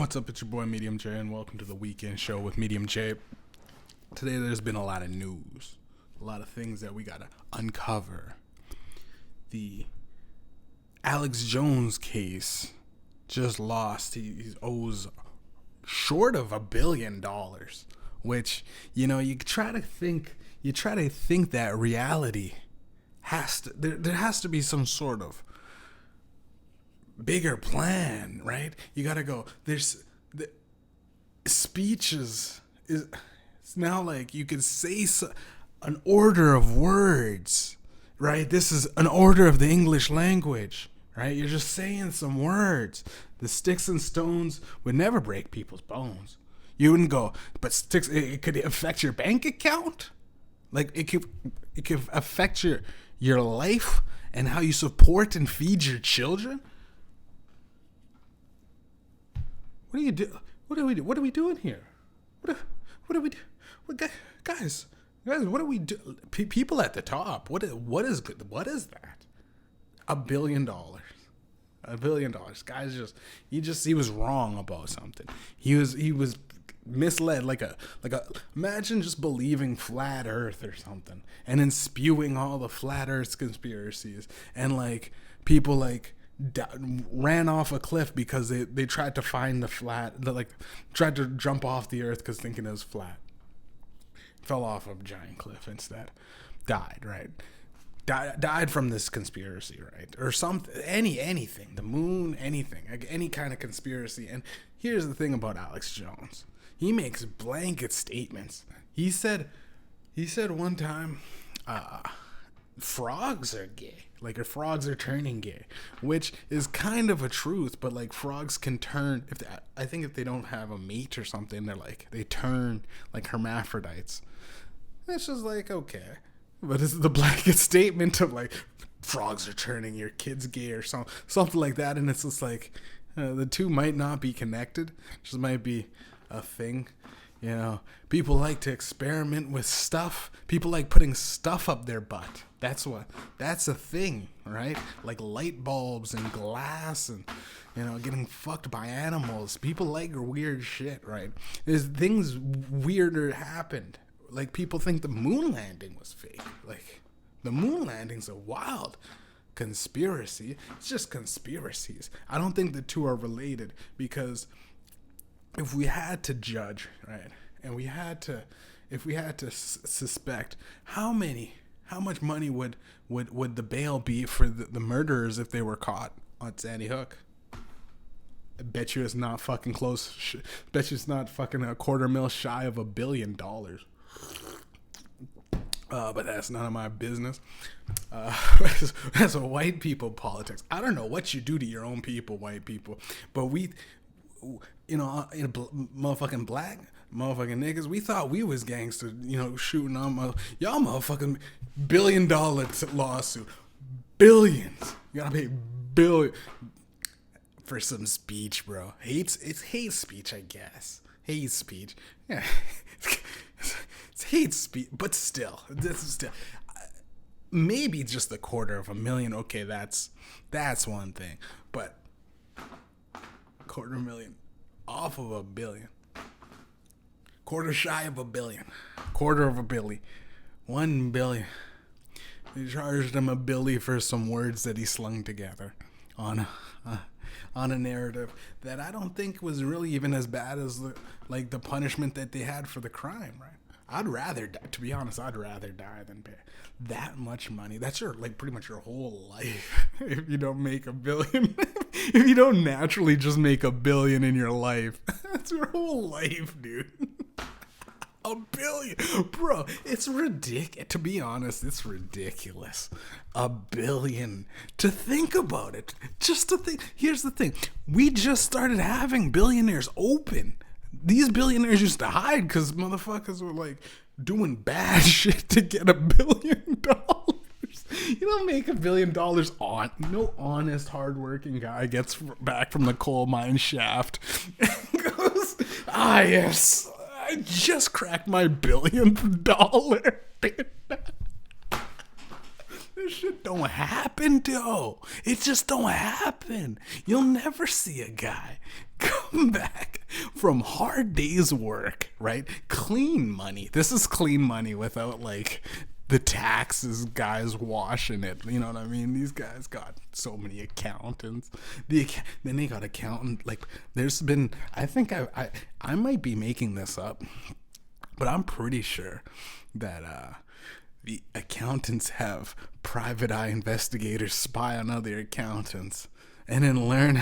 What's up? It's your boy Mediumjay, and welcome to the weekend show with Mediumjay. Today, there's been a lot of news, a lot of things that we gotta uncover. The Alex Jones case just lost. He owes short of $1 billion, which you try to think that reality has to there has to be some sort of bigger plan, right? You gotta go. There's the speeches is it's now like you could say an order of words, right? This is an order of the English language, right? You're just saying some words. The sticks and stones would never break people's bones. You wouldn't go, but sticks. It could affect your bank account. Like it could affect your life and how you support and feed your children. What do you do? What are we doing here? What do we do? Guys, what do we do? People at the top. What is that? $1 billion. $1 billion. Guys, he was wrong about something. He was misled. Like a imagine just believing flat Earth or something, and then spewing all the flat Earth conspiracies, and like people like ran off a cliff because they tried to find the flat, tried to jump off the Earth because thinking it was flat, fell off a giant cliff instead, died, right? Died from this conspiracy, right? Or something, anything, the moon, anything, like any kind of conspiracy. And here's the thing about Alex Jones. He makes blanket statements. He said one time, frogs are gay. Like, or frogs are turning gay, which is kind of a truth, but like frogs can turn I think if they don't have a mate or something, they turn like hermaphrodites. It's just like, okay, but it's the blanket statement of like frogs are turning your kids gay or something like that, and it's just like the two might not be connected, just might be a thing. People like to experiment with stuff. People like putting stuff up their butt. That's a thing, right? Like light bulbs and glass and, getting fucked by animals. People like weird shit, right? There's things weirder happened. Like people think the moon landing was fake. Like the moon landing's a wild conspiracy. It's just conspiracies. I don't think the two are related, because if we had to judge, right, and if we had to suspect, how much money would the bail be for the murderers if they were caught on Sandy Hook? I bet you it's not fucking close. Bet you it's not fucking $250,000 shy of $1 billion. But that's none of my business. That's a white people politics. I don't know what you do to your own people, white people, but motherfucking black motherfucking niggas, we thought we was gangster, shooting on y'all motherfucking $1 billion lawsuit. Billions. You gotta pay billion for some speech, bro. It's hate speech, I guess. Hate speech. Yeah. It's hate speech, but still, this is still maybe just $250,000. Okay, that's one thing, but $250,000 off of $1 billion, quarter shy of $1 billion, quarter of $1 billion, $1 billion. They charged him $1 billion for some words that he slung together on a narrative that I don't think was really even as bad as the punishment that they had for the crime, right? I'd rather die than pay that much money. That's pretty much your whole life. If you don't make $1 billion, if you don't naturally just make $1 billion in your life, that's your whole life, dude. $1 billion, bro. It's ridiculous. To be honest, it's ridiculous. $1 billion. To think about it, just to think. Here's the thing: we just started having billionaires open. These billionaires used to hide because motherfuckers were like doing bad shit to get $1 billion. You don't make $1 billion on no honest, hardworking guy gets back from the coal mine shaft and goes, yes, I just cracked my $1 billion. There's This shit don't happen, though. It just don't happen. You'll never see a guy come back from hard day's work, right? Clean money. This is clean money without like the taxes guys washing it. You know what I mean? These guys got so many accountants. Then they got accountant. Like there's been, I think I might be making this up, but I'm pretty sure that the accountants have private eye investigators spy on other accountants and then learn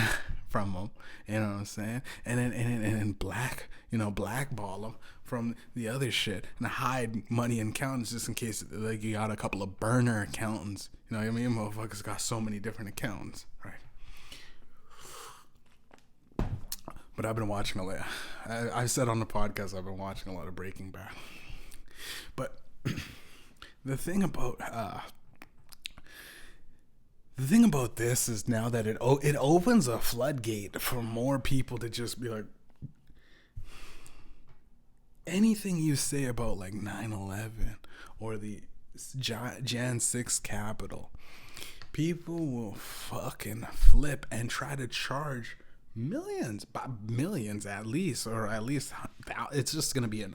from them. You know what I'm saying? And then blackball them from the other shit and hide money in accountants just in case like you got a couple of burner accountants. You know what I mean? Motherfuckers got so many different accountants, right? But I've been watching a lot. I said on the podcast I've been watching a lot of Breaking Bad. But the thing about this is now that it opens a floodgate for more people to just be like, anything you say about like 9/11 or the Jan 6 Capitol, people will fucking flip and try to charge millions at least, or at least it's just gonna be an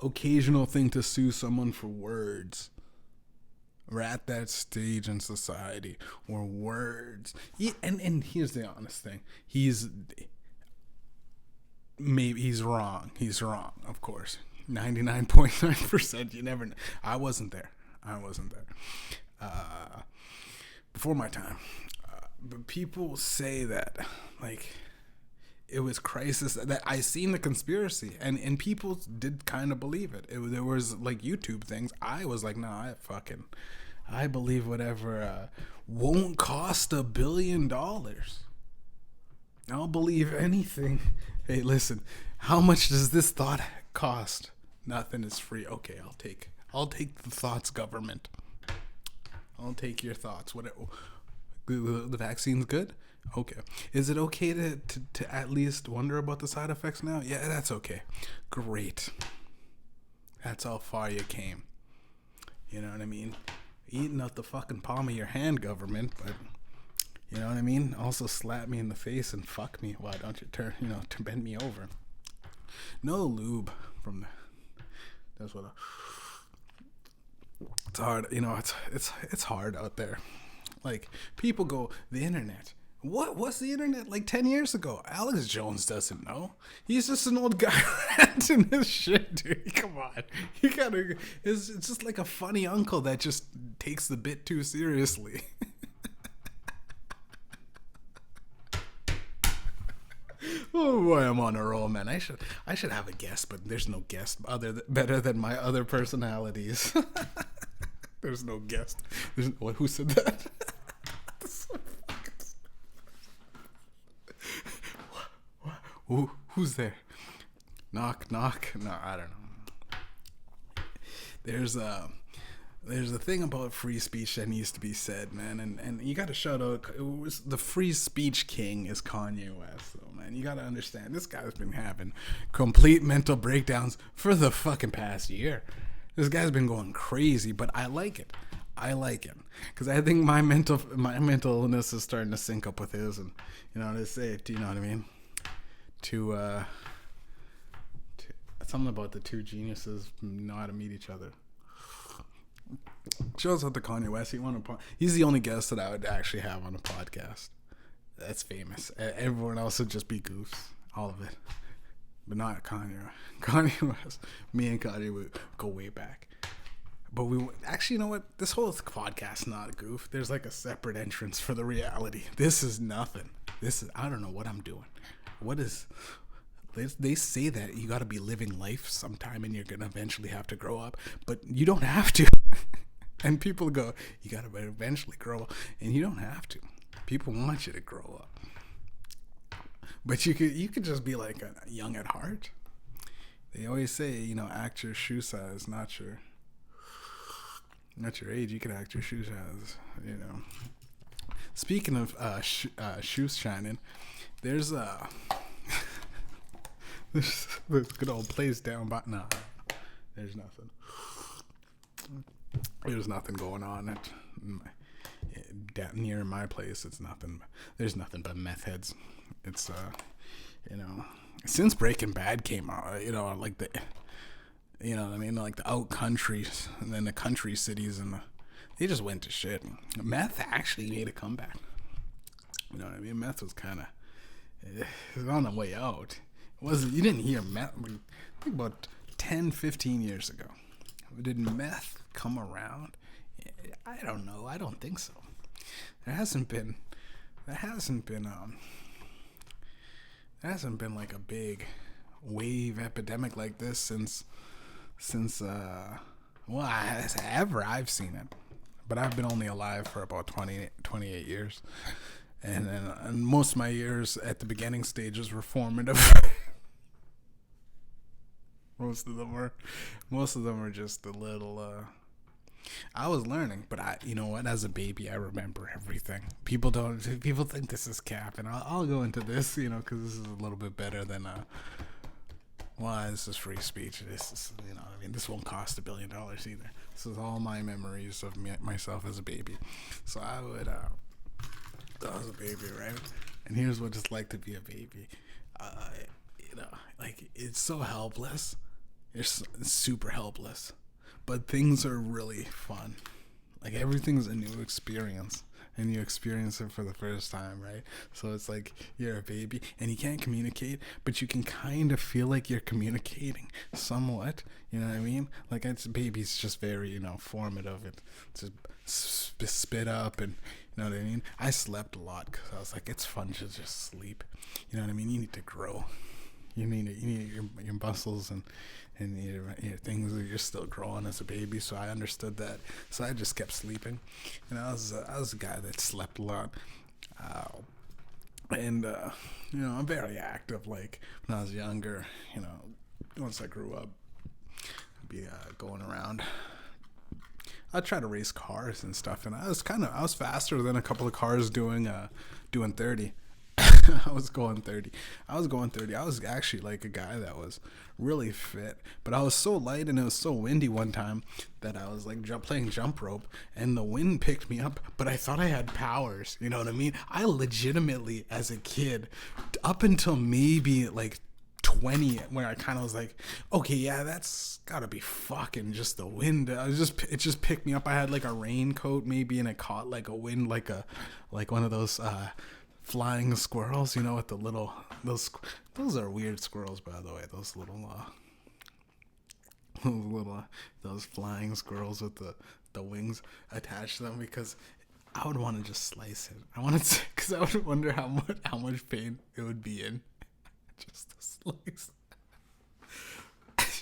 occasional thing to sue someone for words. We're at that stage in society where words, and here's the honest thing, he's wrong. He's wrong, of course. 99.9%. You never know. I wasn't there. Before my time. But people say that, like, it was crisis. That I seen the conspiracy, and people did kind of believe it. There was, like, YouTube things. I was like, nah, I believe whatever won't cost $1 billion. I'll believe anything. Hey, listen, how much does this thought cost? Nothing is free. Okay, I'll take the thoughts, government. I'll take your thoughts. What the vaccine's good? Okay. Is it okay to at least wonder about the side effects now? Yeah, that's okay. Great. That's how far you came. You know what I mean? Eating out the fucking palm of your hand, government, but you know what I mean? Also slap me in the face and fuck me. Why don't you to bend me over? No lube from that's what it's hard. You know, it's hard out there. Like, people go, the internet. What's the internet like 10 years ago? Alex Jones doesn't know. He's just an old guy ranting his shit, dude. Come on. It's just like a funny uncle that just takes the bit too seriously. Oh boy, I'm on a roll, man. I should have a guest, but there's no guest better than my other personalities. There's no guest. Who said that? Who's there? Knock, knock. No, I don't know. There's a thing about free speech that needs to be said, man, and you got to shout out. It was the free speech king is Kanye West, though, man. You got to understand, this guy's been having complete mental breakdowns for the fucking past year. This guy's been going crazy, but I like it. Because I think my mental illness is starting to sync up with his, and you know what I say. Do you know what I mean? To something about the two geniuses know how to meet each other. Shows out to Kanye West. He's the only guest that I would actually have on a podcast. That's famous. Everyone else would just be goofs. All of it. But not Kanye. Kanye West. Me and Kanye would go way back. But actually, you know what? This whole podcast not a goof. There's like a separate entrance for the reality. This is nothing. I don't know what I'm doing. They say that you got to be living life sometime and you're going to eventually have to grow up, but you don't have to. And people go, you got to eventually grow up, and you don't have to. People want you to grow up. But you could just be like young at heart. They always say, you know, act your shoe size, not your age. You can act your shoe size, you know. Speaking of shoes shining, there's this good old place down by. Nah, there's nothing. There's nothing going on. near my place, it's nothing. There's nothing but meth heads. It's since Breaking Bad came out, like what I mean, like the out countries and then the country cities they just went to shit. Meth actually made a comeback. You know what I mean? Meth was kind of it was on the way out. You didn't hear meth. I think about 10, 15 years ago. Did meth come around? I don't know. I don't think so. There hasn't been like a big wave epidemic like this since ever I've seen it. But I've been only alive for about 28 years. And most of my years at the beginning stages were formative. Most of them are just a little. I was learning, but you know what? As a baby, I remember everything. People think this is cap, and I'll go into this, because this is a little bit better than. This is free speech. This is, this won't cost $1 billion either. This is all my memories of myself as a baby. So I was a baby, right? And here's what it's like to be a baby. Like it's so helpless. You're super helpless, but things are really fun. Like everything's a new experience, and you experience it for the first time, right? So it's like you're a baby and you can't communicate, but you can kind of feel like you're communicating somewhat. You know what I mean? Like baby's just very, formative. It's just spit up, and you know what I mean? I slept a lot because I was like, it's fun to just sleep. You know what I mean? You need to grow. You need your muscles and your things that you're still growing as a baby. So I understood that. So I just kept sleeping, and I was a guy that slept a lot. I'm very active. Like when I was younger, once I grew up, I'd be going around. I'd try to race cars and stuff, and I was faster than a couple of cars doing 30. I was going 30. I was actually like a guy that was really fit, but I was so light and it was so windy one time that I was like playing jump rope, and the wind picked me up, but I thought I had powers. You know what I mean? I legitimately, as a kid, up until maybe like 20, where I kind of was like, okay, yeah, that's gotta be fucking just the wind. It just picked me up. I had like a raincoat maybe, and it caught like a wind, like one of those flying squirrels, with the little those are weird squirrels, by the way. Those those flying squirrels with the wings attached to them, because I would want to just slice it. Because I would wonder how much pain it would be in just a slice.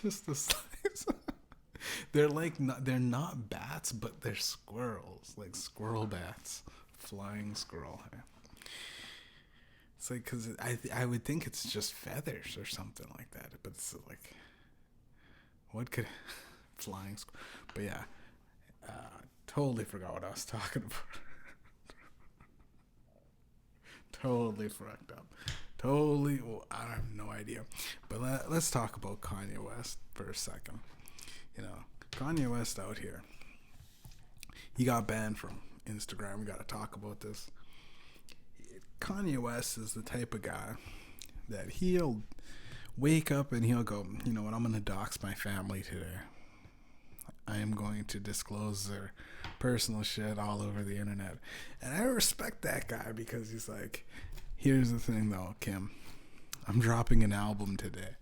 Just a slice. They're not bats, but they're squirrels, like squirrel bats, flying squirrel. It's like, because I would think it's just feathers or something like that, but it's like, what could flying squirrel? But yeah, totally forgot what I was talking about. Totally fucked up. Totally, I have no idea. But let's talk about Kanye West for a second. Kanye West out here, he got banned from Instagram. We got to talk about this. Kanye West is the type of guy that he'll wake up and he'll go, you know what, I'm going to dox my family today. I am going to disclose their personal shit all over the internet. And I respect that guy, because he's like, here's the thing though, Kim, I'm dropping an album today.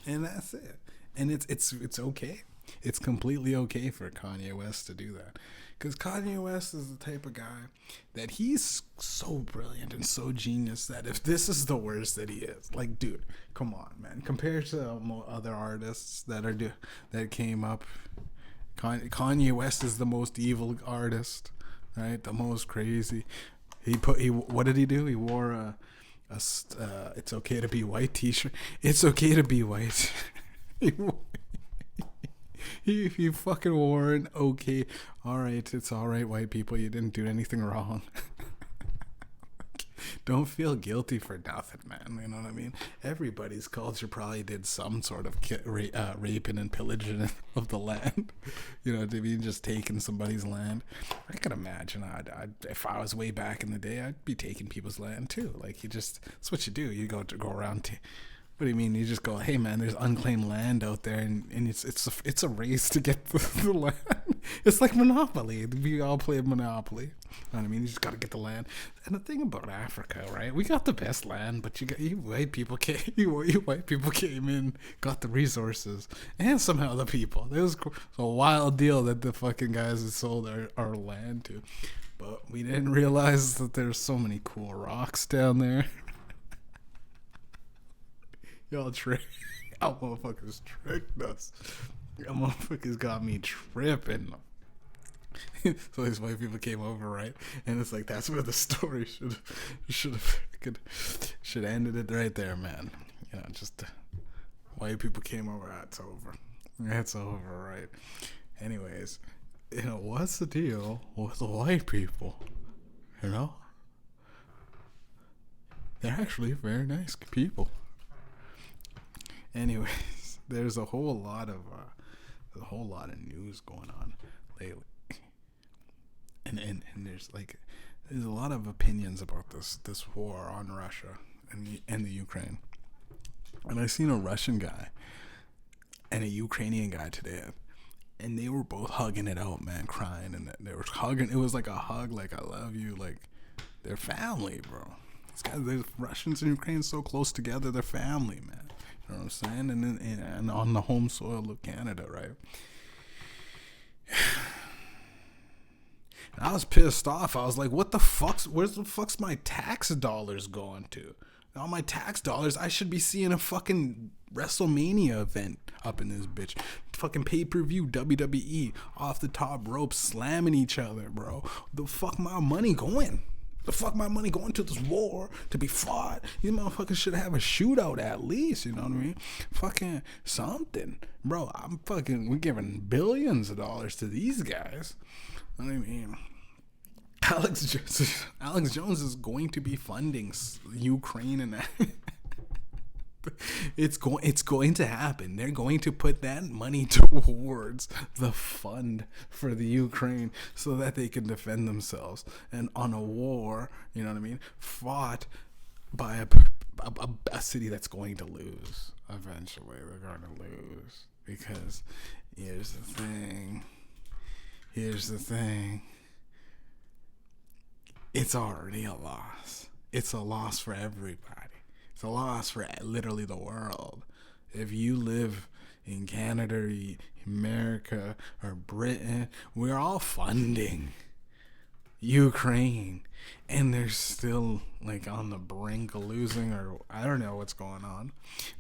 And that's it. And it's okay. It's completely okay for Kanye West to do that. Because Kanye West is the type of guy that he's so brilliant and so genius that if this is the worst that he is, like, dude, come on, man. Compared to other artists that came up, Kanye West is the most evil artist, right? The most crazy. What did he do? He wore a "It's okay to be white" t-shirt. It's okay to be white. He fucking wore an alright, it's alright, white people, you didn't do anything wrong. Don't feel guilty for nothing, man. You know what I mean? Everybody's culture probably did some sort of raping and pillaging of the land. You know, to be just taking somebody's land. I can imagine. If I was way back in the day, I'd be taking people's land too. Like that's what you do. You go around. What do you mean? You just go, hey man, there's unclaimed land out there, and it's a race to get the land. It's like Monopoly. We all play Monopoly. You know what I mean? You just got to get the land. And the thing about Africa, right? We got the best land, but you white people came in, got the resources, and somehow the people. It was a wild deal that the fucking guys that sold our land to. But we didn't realize that there's so many cool rocks down there. Y'all motherfuckers tricked us. Y'all motherfuckers got me tripping. So these white people came over, right? And it's like that's where the story should ended it right there, man. You know, just white people came over. That's over. That's over, right? Anyways, you know, what's the deal with the white people? You know, they're actually very nice people. Anyways, there's a whole lot of news going on lately, and there's a lot of opinions about this war on Russia and the Ukraine. And I seen a Russian guy and a Ukrainian guy today, and they were both hugging it out, man, crying, and they were hugging. It was like a hug, like I love you, like they're family, bro. These guys, the Russians and Ukraine, so close together, they're family, man. You know what I'm saying? And on the home soil of Canada, right? And I was pissed off. I was like, what the fuck's, where's the fuck's my tax dollars going to? All my tax dollars, I should be seeing a fucking WrestleMania event up in this bitch. Fucking pay-per-view, WWE, off the top rope, slamming each other, bro. The fuck my money going? The fuck my money going to this war to be fought? You motherfuckers should have a shootout at least, you know what I mean? Fucking something. Bro, we're giving billions of dollars to these guys. I mean, Alex Jones is going to be funding Ukraine and that. It's going to happen. They're going to put that money towards the fund for the Ukraine so that they can defend themselves and on a war, you know what I mean, fought by a city that's going to lose. Eventually, they're going to lose because here's the thing. It's already a loss. It's a loss for everybody. It's a loss for literally the world. If you live in Canada or America or Britain, we're all funding Ukraine, and they're still like on the brink of losing, or I don't know what's going on.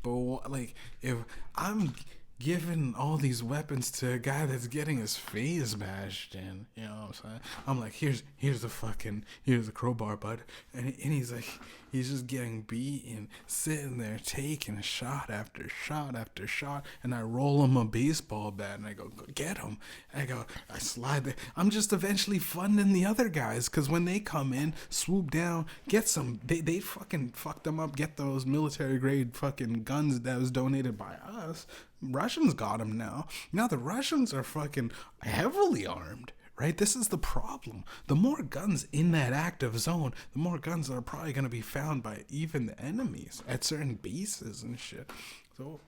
But like, if I'm giving all these weapons to a guy that's getting his face bashed in, you know what I'm saying? I'm like, here's the crowbar, bud. And he's like, he's just getting beaten, sitting there taking shot after shot after shot. And I roll him a baseball bat and I go get him. And I slide there. I'm just eventually funding the other guys, because when they come in, swoop down, get some, they fucking fuck them up, get those military grade fucking guns that was donated by us. Russians got them now. Now the Russians are fucking heavily armed, right? This is the problem. The more guns in that active zone, the more guns are probably going to be found by even the enemies at certain bases and shit. So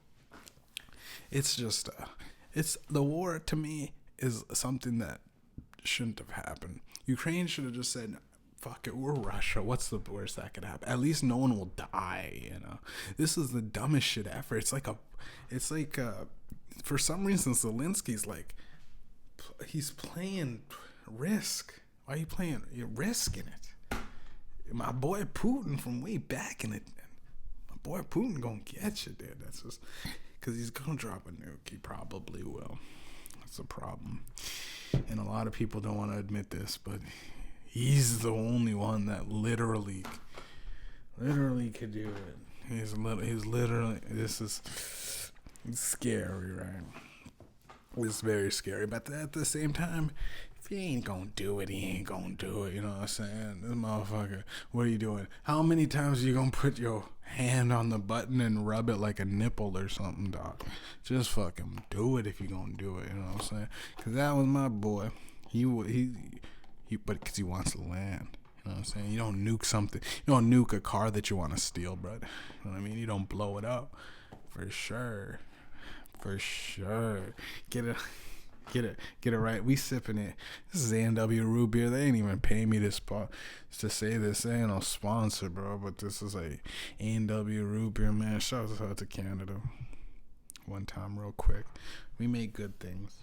it's just, it's the war to me is something that shouldn't have happened. Ukraine should have just said, fuck it, we're Russia. What's the worst that could happen? At least no one will die, you know? This is the dumbest shit ever. It's like for some reason, Zelensky's like, he's playing Risk. Why are you playing? You're risking it. My boy Putin from way back in it. My boy Putin gonna get you, dude. That's just, because he's gonna drop a nuke. He probably will. That's a problem. And a lot of people don't want to admit this, but he's the only one that literally could do it. He's literally, this is scary, right? It's very scary, but at the same time, If he ain't gonna do it, he ain't gonna do it. You know what I'm saying? This motherfucker, what are you doing? How many times are you gonna put your hand on the button and rub it like a nipple or something, dog? Just fucking do it if you gonna do it. You know what I'm saying? Because that was my boy. But because he wants to land. You know what I'm saying? You don't nuke something. You don't nuke a car that you want to steal, bro. You know what I mean? You don't blow it up. For sure. For sure. Get it right. We sipping it. This is A&W root beer. They ain't even paying me to say this. They ain't no sponsor, bro. But this is a A&W root beer, man. Shout out to Canada. One time, real quick. We make good things.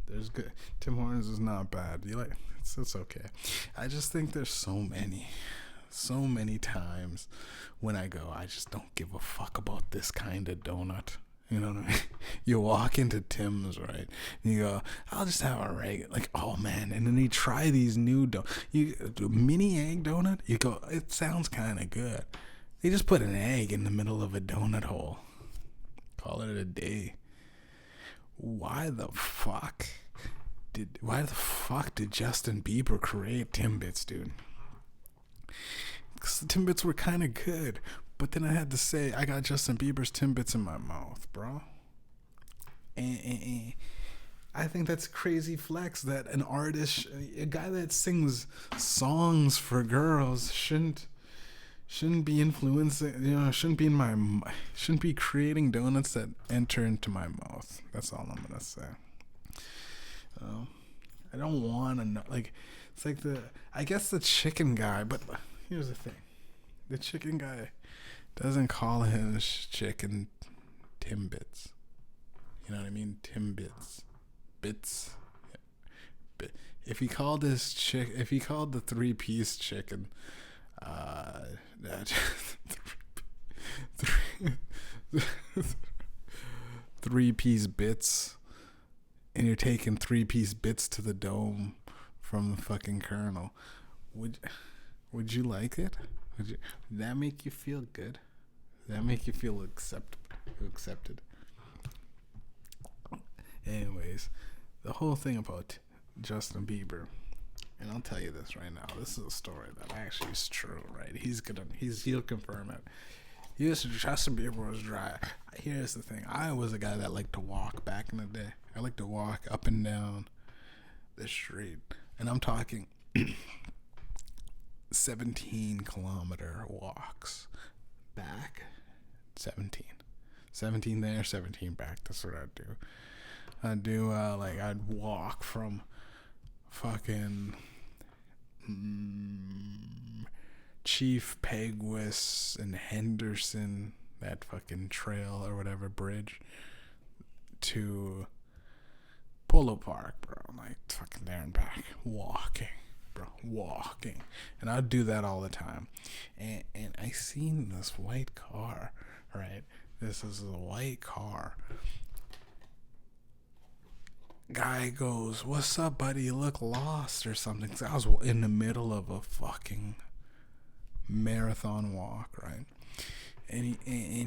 There's good. Tim Hortons is not bad. You like? It's okay. I just think there's so many times when I go, I just don't give a fuck about this kind of donut. You know what I mean? You walk into Tim's, right? And you go, I'll just have a regular, like, oh man. And then you try these new mini egg donut. You go, it sounds kind of good. They just put an egg in the middle of a donut hole. Call it a day. Why the fuck did Justin Bieber create Timbits, dude? Because the Timbits were kind of good. But then I had to say, I got Justin Bieber's Timbits in my mouth, bro. And I think that's a crazy flex that an artist, a guy that sings songs for girls shouldn't be influencing, shouldn't be creating donuts that enter into my mouth. That's all I'm going to say. I don't want to know, like, it's like I guess the chicken guy, but here's the thing. The chicken guy doesn't call his chicken Timbits. You know what I mean? Timbits. Bits. If he called the 3-piece chicken, three-piece bits, and you're taking 3-piece bits to the dome from the fucking Colonel, would you like it? Would that make you feel good? Does that make you feel accepted? Anyways, the whole thing about Justin Bieber, and I'll tell you this right now. This is a story that actually is true, right? He'll confirm it. Justin Bieber was dry. Here's the thing. I was a guy that liked to walk back in the day. I like to walk up and down the street, and I'm talking 17-kilometer walks back. 17 there, 17 back. That's what I'd do. I'd walk from fucking Chief Peguis and Henderson, that fucking trail or whatever bridge, to Polo Park, bro. Like fucking there and back, walking. And I'd do that all the time. And I seen this white car, right? This is a white car. Guy goes, "What's up, buddy? You look lost or something." 'Cause I was in the middle of a fucking marathon walk, right? And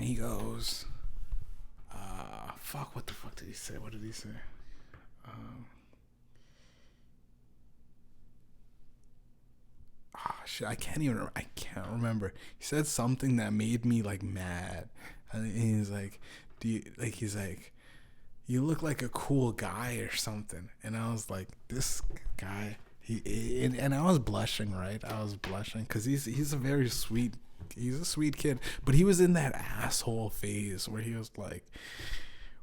he goes, fuck, what the fuck did he say? What did he say? Shit, I can't remember. He said something that made me like mad. And he's like, you look like a cool guy or something. And I was like, this guy, and I was blushing, right? I was blushing because he's a sweet kid, but he was in that asshole phase where he was like,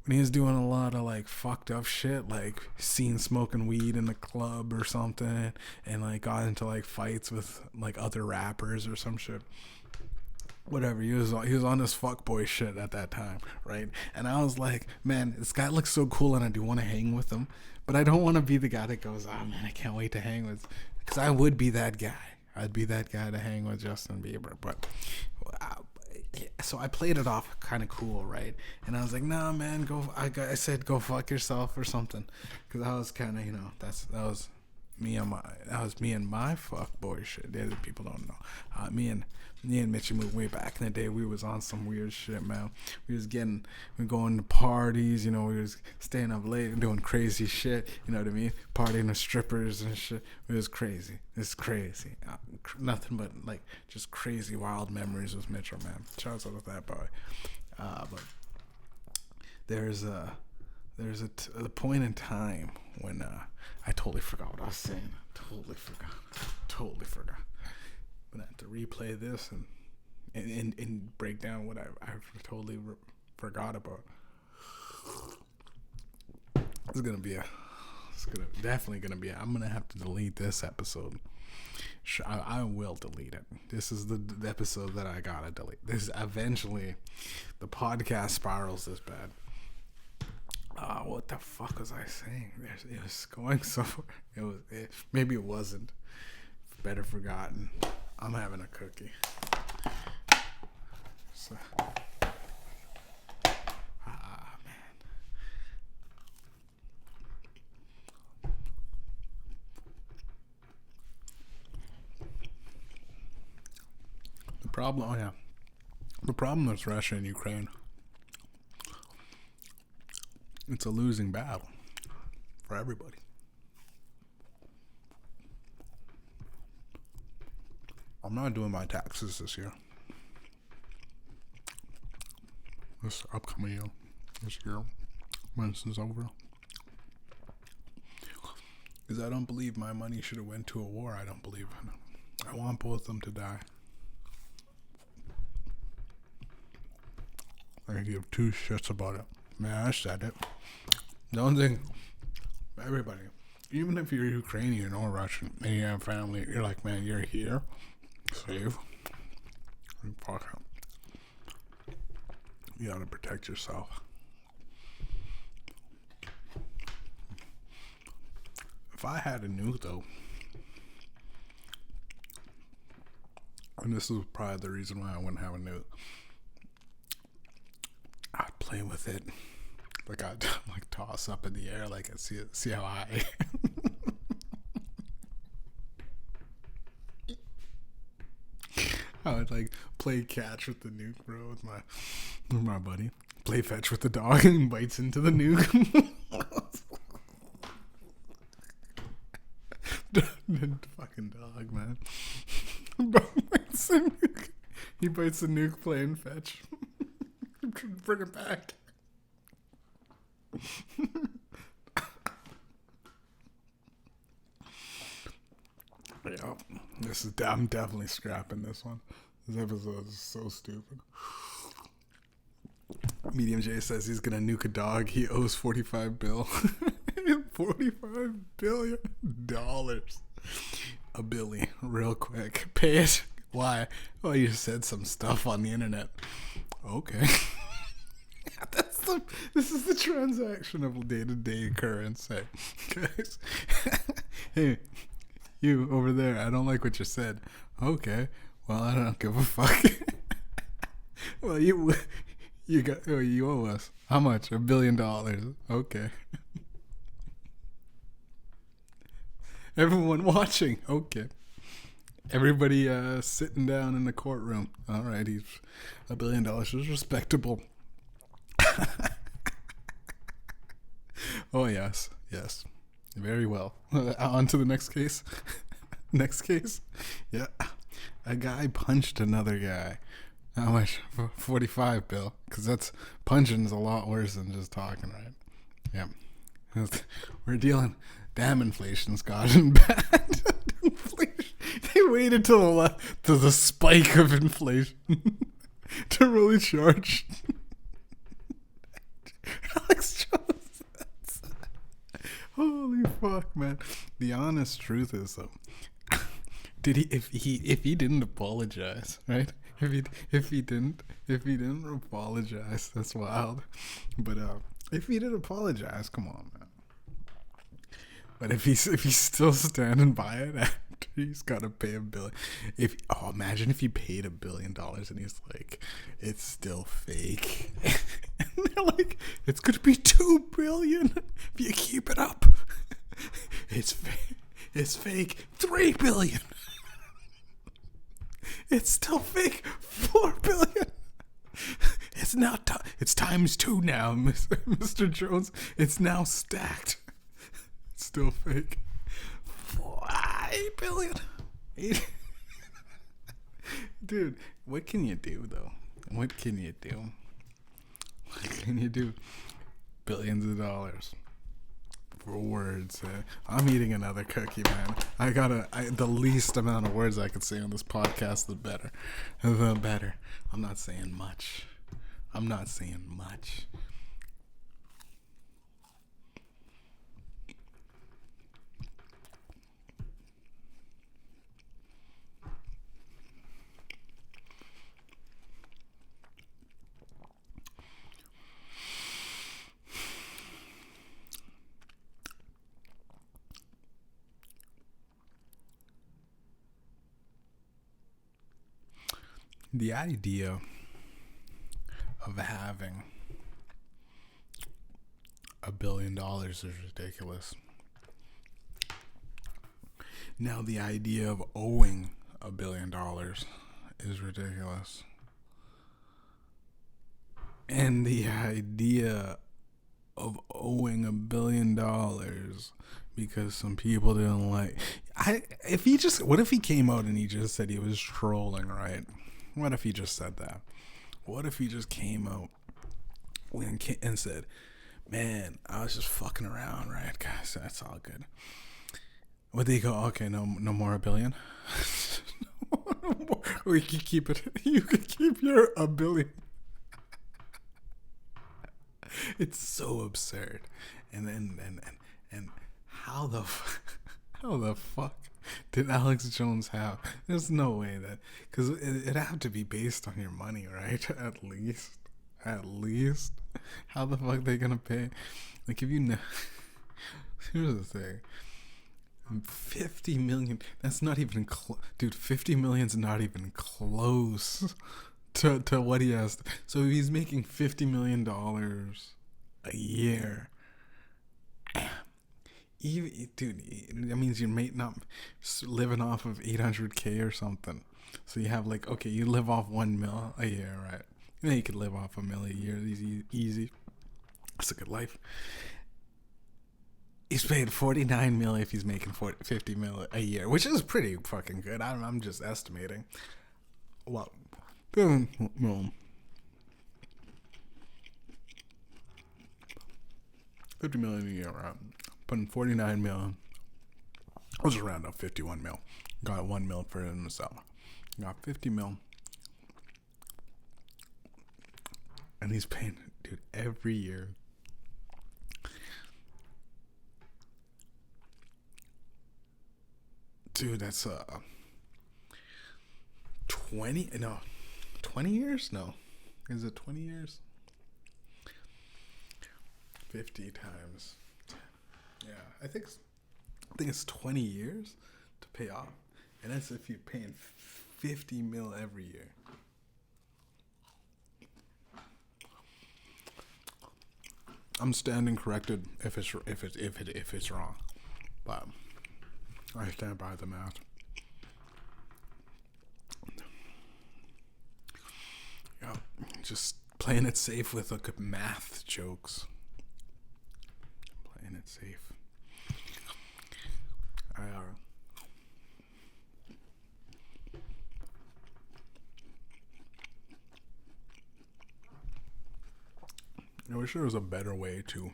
when he was doing a lot of like fucked up shit, like seen smoking weed in the club or something, and like got into like fights with like other rappers or some shit. Whatever, he was on this fuckboy shit at that time, right? And I was like, man, this guy looks so cool, and I do want to hang with him, but I don't want to be the guy that goes, oh man, I can't wait to hang with, because I would be that guy. I'd be that guy to hang with Justin Bieber, but so I played it off kind of cool, right? And I was like, nah, man, I said go fuck yourself or something, because I was kind of, that was that was me and my fuck boy shit. The other people don't know. Me and Mitchie moved way back in the day. We was on some weird shit, man. We going to parties, you know. We was staying up late and doing crazy shit. You know what I mean? Partying with strippers and shit. It was crazy. It's crazy. Nothing but like just crazy wild memories with Mitchell, man. Shouts out to that boy. But there's a point in time when I totally forgot what I was saying. Totally forgot. But I have to replay this and break down what I totally forgot about. It's definitely gonna be. I'm gonna have to delete this episode. I will delete it. This is the episode that I gotta delete. This eventually, the podcast spirals this bad. What the fuck was I saying? It was going somewhere. Maybe it wasn't. Better forgotten. I'm having a cookie. So, man. The problem is Russia and Ukraine. It's a losing battle for everybody. I'm not doing my taxes this year. This upcoming year. This year. When this is over. Because I don't believe my money should have went to a war. I don't believe it. I want both of them to die. I give two shits about it. Man, I said it. Don't think everybody, even if you're Ukrainian or Russian and you have family, you're like, man, you're here, safe. Fuck it. You gotta protect yourself. If I had a nuke, though, and this is probably the reason why I wouldn't have a nuke, I'd play with it. Like I'd like toss up in the air, like and see how high. I would like play catch with the nuke, bro, with my buddy. Play fetch with the dog and bites into the nuke. Fucking dog, man. He bites the nuke playing fetch. Bring it back. Yeah, I'm definitely scrapping this one. This episode is so stupid. Mediumjay says he's gonna nuke a dog. He owes $45 billion. $45 billion. A billy, real quick. Pay it. Why? Well, you said some stuff on the internet. Okay. This is the transaction of day-to-day occurrence. Hey, guys. Hey, you over there, I don't like what you said. Okay, well, I don't give a fuck. Well, you owe us how much? $1 billion. Okay. Everyone watching. Okay. Everybody sitting down in the courtroom. All right, he's $1 billion is respectable. Oh yes, very well. On to the next case. Next case, yeah. A guy punched another guy. How much? 45, Bill. Because that's punching is a lot worse than just talking, right? Yeah. We're dealing. Damn, inflation's gotten bad. Inflation. They waited till the spike of inflation to really charge. Alex Jones. Holy fuck, man. The honest truth is though, if he didn't apologize, right? If he didn't apologize, that's wild. But if he didn't apologize, come on, man. But if he's still standing by it after he's gotta pay $1 billion. Imagine if he paid $1 billion and he's like, it's still fake. And they're like, it's gonna be $2 billion if you keep it up. It's fake. It's fake. 3 billion. It's still fake. 4 billion. It's now it's times 2 now, Mr. Jones. It's now stacked. It's still fake. 8 billion. Dude, what can you do though? What can you do? What can you do? Billions of dollars for words. I'm eating another cookie, man. The least amount of words I could say on this podcast, the better. The better. I'm not saying much. The idea of having $1 billion is ridiculous. Now the idea of owing $1 billion is ridiculous. And the idea of owing $1 billion because some people didn't like. What if he came out and he just said he was trolling, right? What if he just said that? What if he just came out and said, man, I was just fucking around, right, guys? That's all good. Would they go, okay, no more $1 billion? No more. Or you can keep it. You can keep your $1 billion. It's so absurd. And how the fuck did Alex Jones have? There's no way that, because it had to be based on your money, right? At least. How the fuck they gonna pay? Like, if you know, here's the thing. 50 million. That's not even dude. 50 million's not even close to what he has. So if he's making $50 million a year. Dude, that means you're not living off of 800K or something. So you have like, okay, you live off 1 mil a year, right? You know, you could live off $1 million a year, easy. That's a good life. He's paid 49 mil if he's making 50 mil a year, which is pretty fucking good. I'm just estimating. Well, no. 50 million a year, right? Putting 49 mil. I'll just round up 51 mil. Got 1 mil for himself. Got 50 mil. And he's paying, dude, every year. Dude, that's 20 years? No. Is it 20 years? 50 times. Yeah, I think it's 20 years to pay off. And that's if you're paying 50 mil every year. I'm standing corrected if it's wrong. But I stand by the math. Yeah, just playing it safe with math jokes. Playing it safe. I wish there was a better way to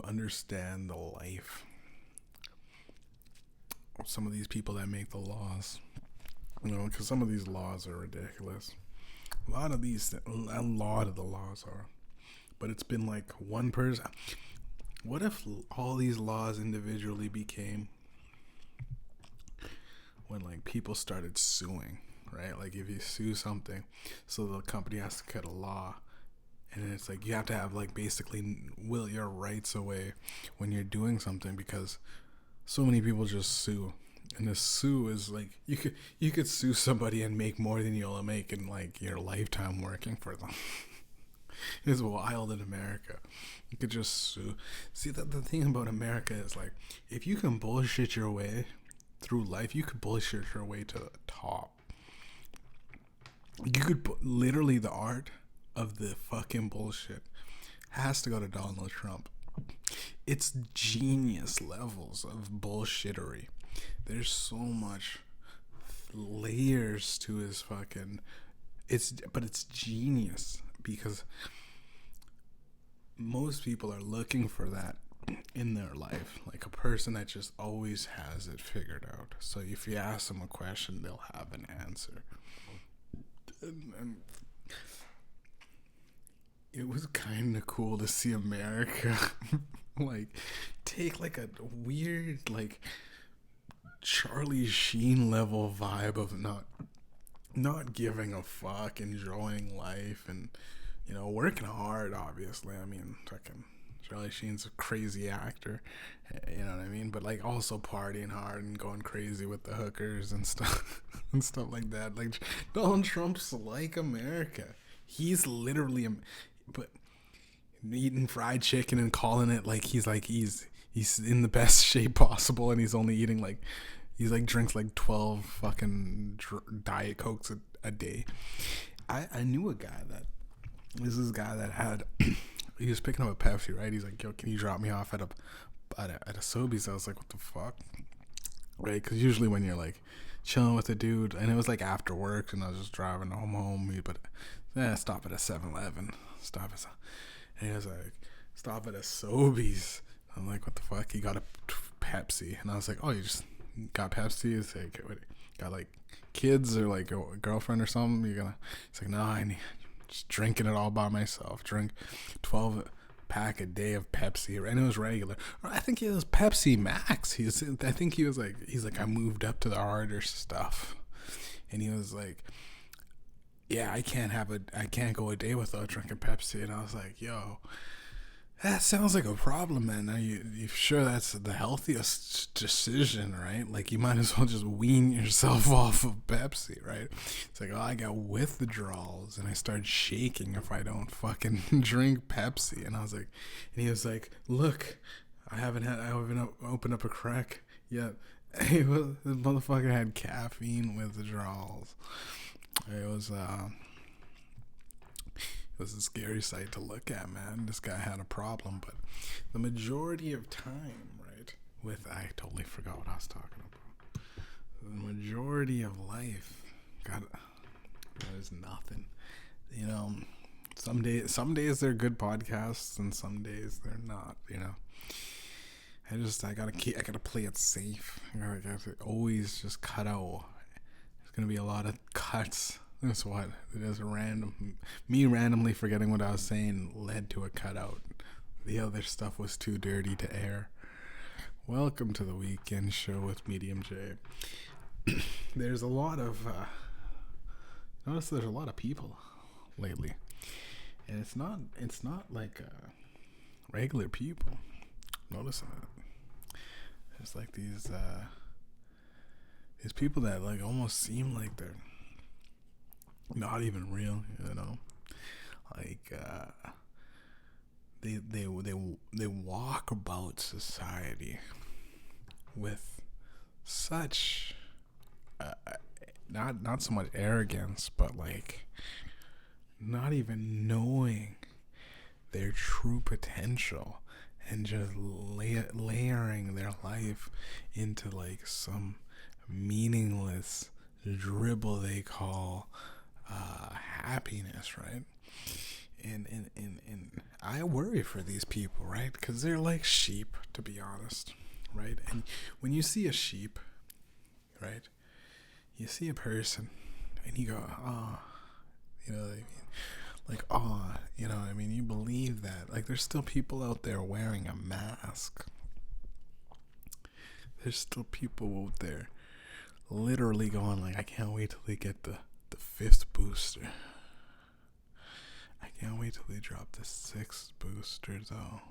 understand the life of some of these people that make the laws. You know, because some of these laws are ridiculous. A lot of the laws are. But it's been like one person. What if all these laws individually became when like people started suing, right? Like if you sue something, so the company has to cut a law, and it's like you have to have like basically will your rights away when you're doing something because so many people just sue. And the sue is like you could sue somebody and make more than you'll make in like your lifetime working for them. is wild in America. You could just sue. See, the thing about America is like, if you can bullshit your way through life, you could bullshit your way to the top. You could literally, the art of the fucking bullshit has to go to Donald Trump. It's genius levels of bullshittery. There's so much layers to his fucking, but it's genius because most people are looking for that in their life, like a person that just always has it figured out. So if you ask them a question, they'll have an answer. And it was kind of cool to see America like take like a weird like Charlie Sheen level vibe of not giving a fuck, enjoying life, and working hard. Obviously, I mean, fucking Charlie Sheen's a crazy actor, you know what I mean, but like also partying hard and going crazy with the hookers and stuff and stuff like that. Like Donald Trump's like America. He's literally but eating fried chicken and calling it like he's in the best shape possible, and he's only eating like drinks like 12 fucking Diet Cokes a day. I knew a guy that had he was picking up a Pepsi, right? He's like, yo, can you drop me off at a Sobeys? I was like, what the fuck, right? Because usually when you're like chilling with a dude, and it was like after work, and I was just driving home, but stop at a 7-Eleven, and he was like, stop at a Sobeys. I'm like, what the fuck? He got a Pepsi, and I was like, oh, you just got Pepsi? It's like, what, got like kids or like a girlfriend or something? He's like, no, I need just drinking it all by myself. Drink 12 pack a day of Pepsi, and it was regular. I think it was Pepsi Max. He's like, I moved up to the harder stuff, and he was like, yeah, I can't go a day without drinking Pepsi. And I was like, yo, that sounds like a problem, man. Are you sure that's the healthiest decision, right? Like, you might as well just wean yourself off of Pepsi, right? It's like, oh, I got withdrawals, and I start shaking if I don't fucking drink Pepsi. And I was like, and he was like, look, I haven't opened up a crack yet. This motherfucker had caffeine withdrawals. It was a scary sight to look at, man. This guy had a problem, but the majority of time, right, I totally forgot what I was talking about. The majority of life, there's nothing. Some days they're good podcasts, and some days they're not. I gotta play it safe. I gotta always just cut out. There's gonna be a lot of cuts. That's what it is. Me randomly forgetting what I was saying led to a cutout. The other stuff was too dirty to air. Welcome to the weekend show with Mediumjay. There's a lot of notice there's a lot of people lately, and it's not like regular people. Noticing it. There's like these people that like almost seem like they're not even real, like they walk about society with such not so much arrogance, but like not even knowing their true potential, and just layering their life into like some meaningless dribble they call happiness, right? And I worry for these people, right? Because they're like sheep, to be honest, right? And when you see a sheep, right, you see a person, and you go, oh, you know what I mean? Like, oh, you know what I mean? You believe that. Like, there's still people out there wearing a mask. There's still people out there literally going like, I can't wait till they get the 5th booster. I can't wait till they drop the 6th booster, though.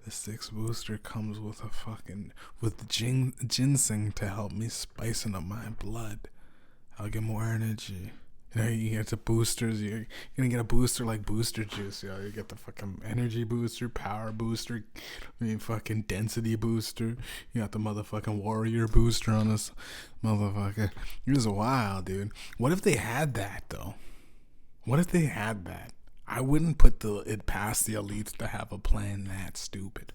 The 6th booster comes with ginseng to help me spicing up my blood. I'll get more energy. You know, you get the boosters. You're gonna get a booster like Booster Juice. You get the fucking energy booster, power booster, fucking density booster. You got the motherfucking warrior booster on this motherfucker. It was wild, dude. What if they had that though? What if they had that? I wouldn't put it past the elites to have a plan that stupid.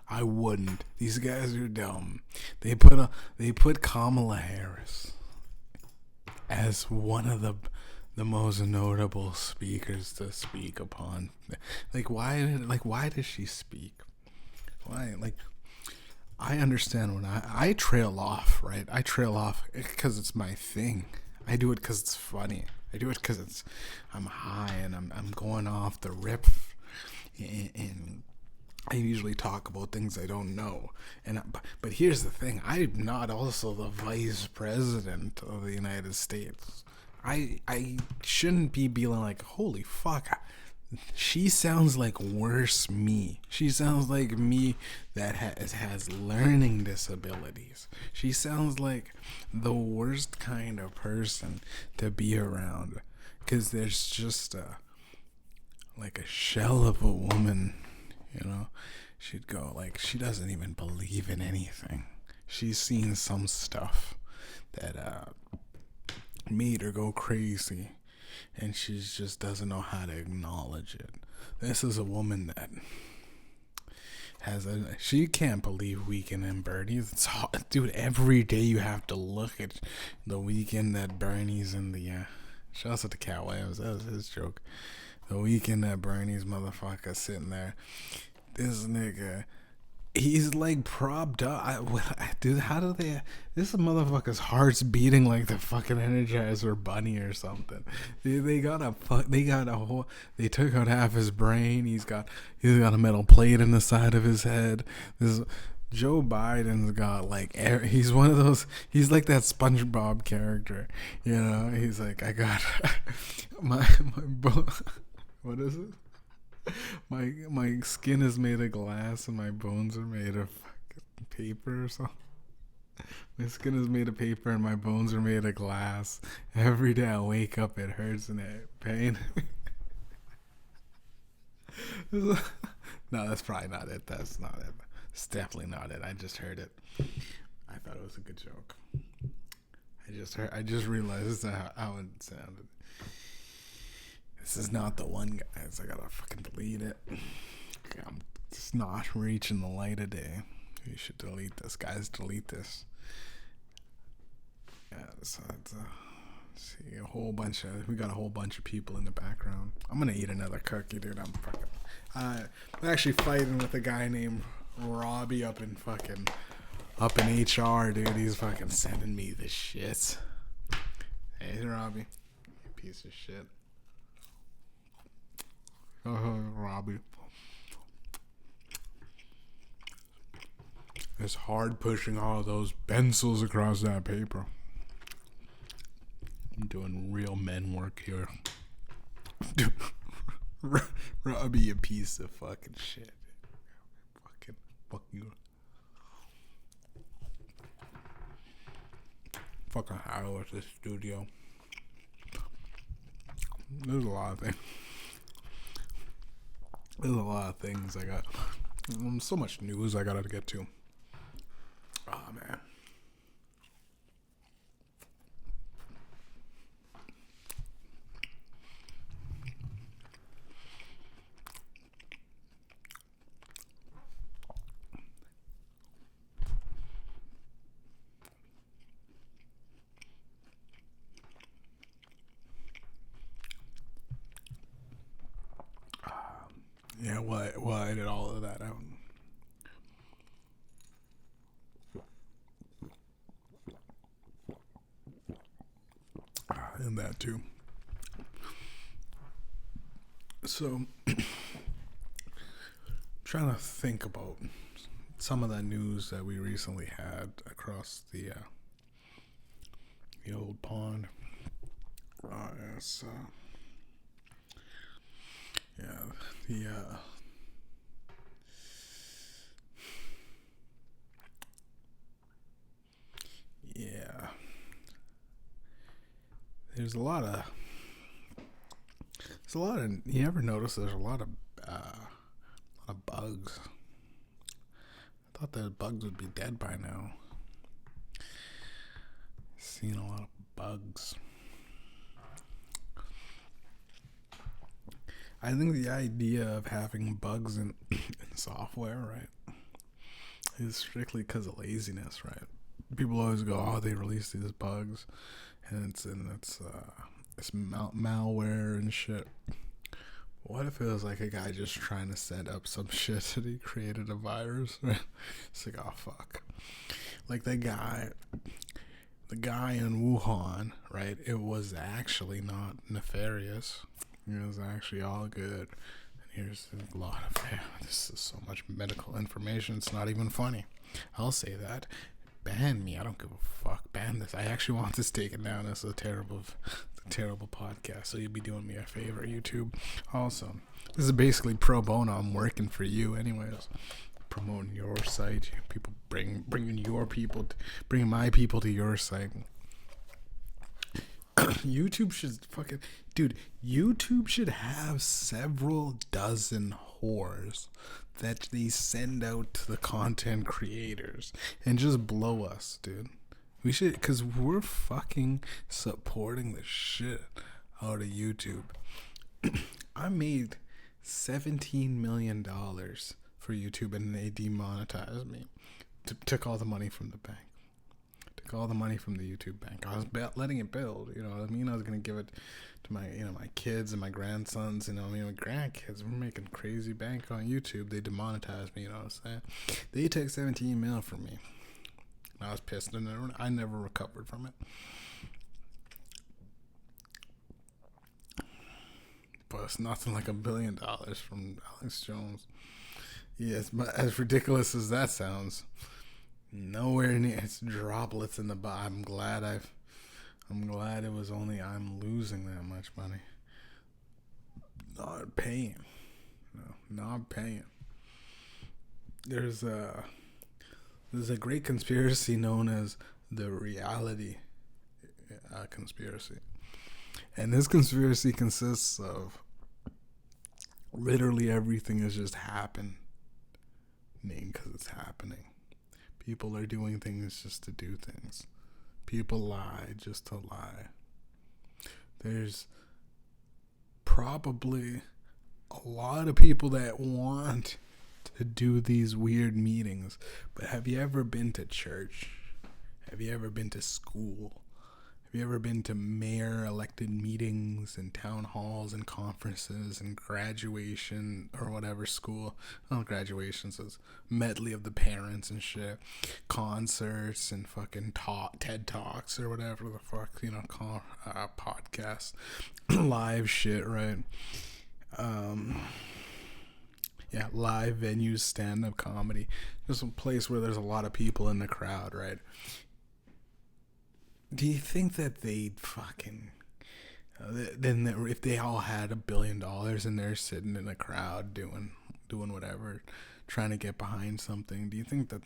I wouldn't. These guys are dumb. They put Kamala Harris as one of the most notable speakers to speak upon. Why does she speak? Why? I understand when I trail off, right? I trail off because it's my thing. I do it because it's funny. I do it because I'm high and I'm going off the rip, and I usually talk about things I don't know. But here's the thing: I'm not also the vice president of the United States. I shouldn't be like, holy fuck. She sounds like worse me. She sounds like me that has learning disabilities. She sounds like the worst kind of person to be around, because there's just like a shell of a woman, you know. She'd go like, she doesn't even believe in anything. She's seen some stuff that made her go crazy, and she just doesn't know how to acknowledge it. This is a woman that she can't believe Weekend and Bernie's. It's hard, dude. Every day you have to look at the Weekend that Bernie's in the shouts out to Cat Williams, that was his joke. The Weekend that Bernie's motherfucker sitting there. This nigga, he's like propped up. Dude, how do they? This motherfucker's heart's beating like the fucking Energizer Bunny or something. They took out half his brain. He's got a metal plate in the side of his head. This Joe Biden's got like, he's one of those. He's like that SpongeBob character, you know. He's like, I got my what is it? My skin is made of glass and my bones are made of fucking paper or something. My skin is made of paper and my bones are made of glass. Every day I wake up, it hurts and it pain. No, that's probably not it. That's not it. It's definitely not it. I just heard it. I thought it was a good joke. I just realized how it sounded. This is not the one, guys. I gotta fucking delete it. I'm just not reaching the light of day. You should delete this, guys. Delete this. Yeah, so see we got a whole bunch of people in the background. I'm gonna eat another cookie, dude. I'm actually fighting with a guy named Robbie up in HR, dude. He's fucking sending me the shit. Hey, Robbie, you piece of shit. Robbie. It's hard pushing all those pencils across that paper. I'm doing real men work here. Robbie, you piece of fucking shit. Fuck you. Fucking hell with this studio. There's a lot of things. There's a lot of things I got. So much news I gotta get to. Oh, man. Yeah, well, I did all of that out. And that too. So, trying to think about some of the news that we recently had across the old pond. There's a lot of There's a lot of. You ever notice there's a lot of bugs? I thought the bugs would be dead by now. Seen a lot of bugs. I think the idea of having bugs in software, right, is strictly because of laziness, right? People always go, "Oh, they release these bugs, and it's malware and shit." What if it was like a guy just trying to set up some shit and he created a virus? It's like, oh fuck. Like the guy in Wuhan, right? It was actually not nefarious. It was actually all good. And here's a lot of this is so much medical information. It's not even funny. I'll say that. Ban me. I don't give a fuck. Ban this. I actually want this taken down. It's a terrible podcast. So you'd be doing me a favor, YouTube. Also, this is basically pro bono. I'm working for you, anyways. Promoting your site. People bringing my people to your site. YouTube should have several dozen whores that they send out to the content creators and just blow us, dude. We should, because we're fucking supporting the shit out of YouTube. I made $17 million for YouTube and they demonetized me. Took all the money from the bank. Took all the money from the YouTube bank. I was letting it build, you know what I mean? I was going to give it to my kids and my grandsons, my grandkids. We're making crazy bank on YouTube. They demonetized me, you know what I'm saying? They took 17 mil from me. I was pissed and I never recovered from it. But it's nothing like $1 billion from Alex Jones. Yes, but as ridiculous as that sounds, nowhere near. It's droplets in the bottom. I'm glad it was only I'm losing that much money. Not paying. No, not paying. There's a great conspiracy known as the reality conspiracy. And this conspiracy consists of literally everything is just happening because it's happening. People are doing things just to do things. People lie just to lie. There's probably a lot of people that want to do these weird meetings, but have you ever been to church? Have you ever been to school? Have you ever been to mayor elected meetings and town halls and conferences and graduation or whatever school? Oh, graduations is medley of the parents and shit. Concerts and fucking TED Talks or whatever the fuck, podcasts. Live shit, right? Yeah, live venues, stand-up comedy. Just a place where there's a lot of people in the crowd, right? Do you think that they'd fucking... then if they all had $1 billion and they're sitting in a crowd doing whatever, trying to get behind something, do you think that'd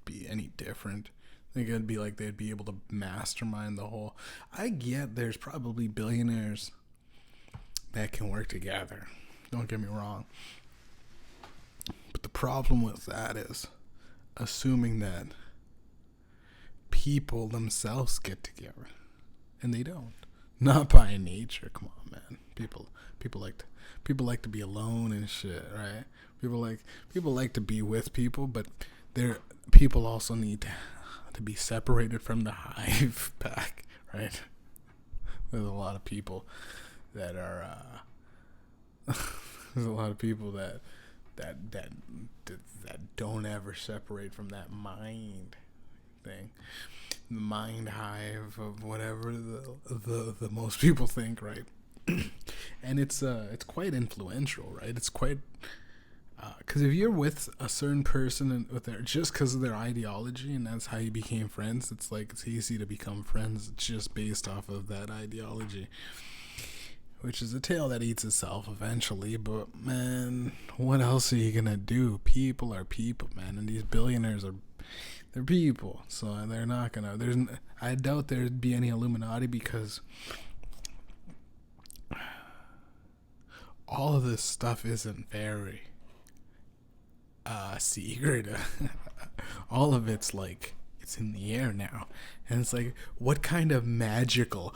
be any different? I think it'd be like they'd be able to mastermind the whole... I get there's probably billionaires that can work together. Don't get me wrong. But the problem with that is assuming that people themselves get together, and they don't. Not by nature. Come on, man. People like to be alone and shit, right? People like to be with people, but people also need to be separated from the hive pack, right? There's a lot of people that are there's a lot of people that don't ever separate from that mind thing, the mind hive of whatever the most people think, right? And it's quite influential, right? It's quite because if you're with a certain person and with their just because of their ideology and that's how you became friends, it's like it's easy to become friends just based off of that ideology, which is a tail that eats itself eventually. But man, what else are you gonna do? People are people, man, and these billionaires they're people, so they're not gonna. I doubt there'd be any Illuminati because all of this stuff isn't very secret. All of it's like, it's in the air now. And it's like, what kind of magical,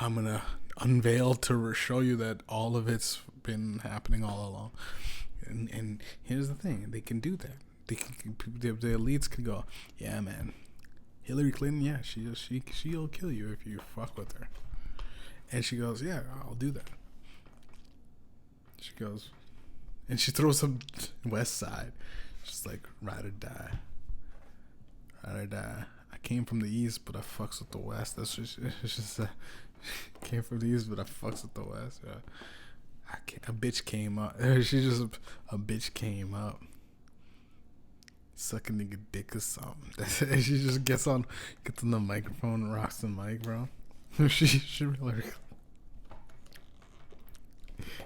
I'm gonna unveil to show you that all of it's been happening all along. And here's the thing, they can do that. The elites can go, yeah, man, Hillary Clinton, yeah, she'll kill you if you fuck with her. And she goes, yeah, I'll do that. She goes, and she throws some West Side. She's like, ride or die. Ride or die. I came from the East, but I fucks with the West. That's what she said. Came from the East, but I fucks with the West. A bitch came up. She just, a bitch came up. Suck a nigga dick or something. And she just gets on the microphone and rocks the mic, bro. she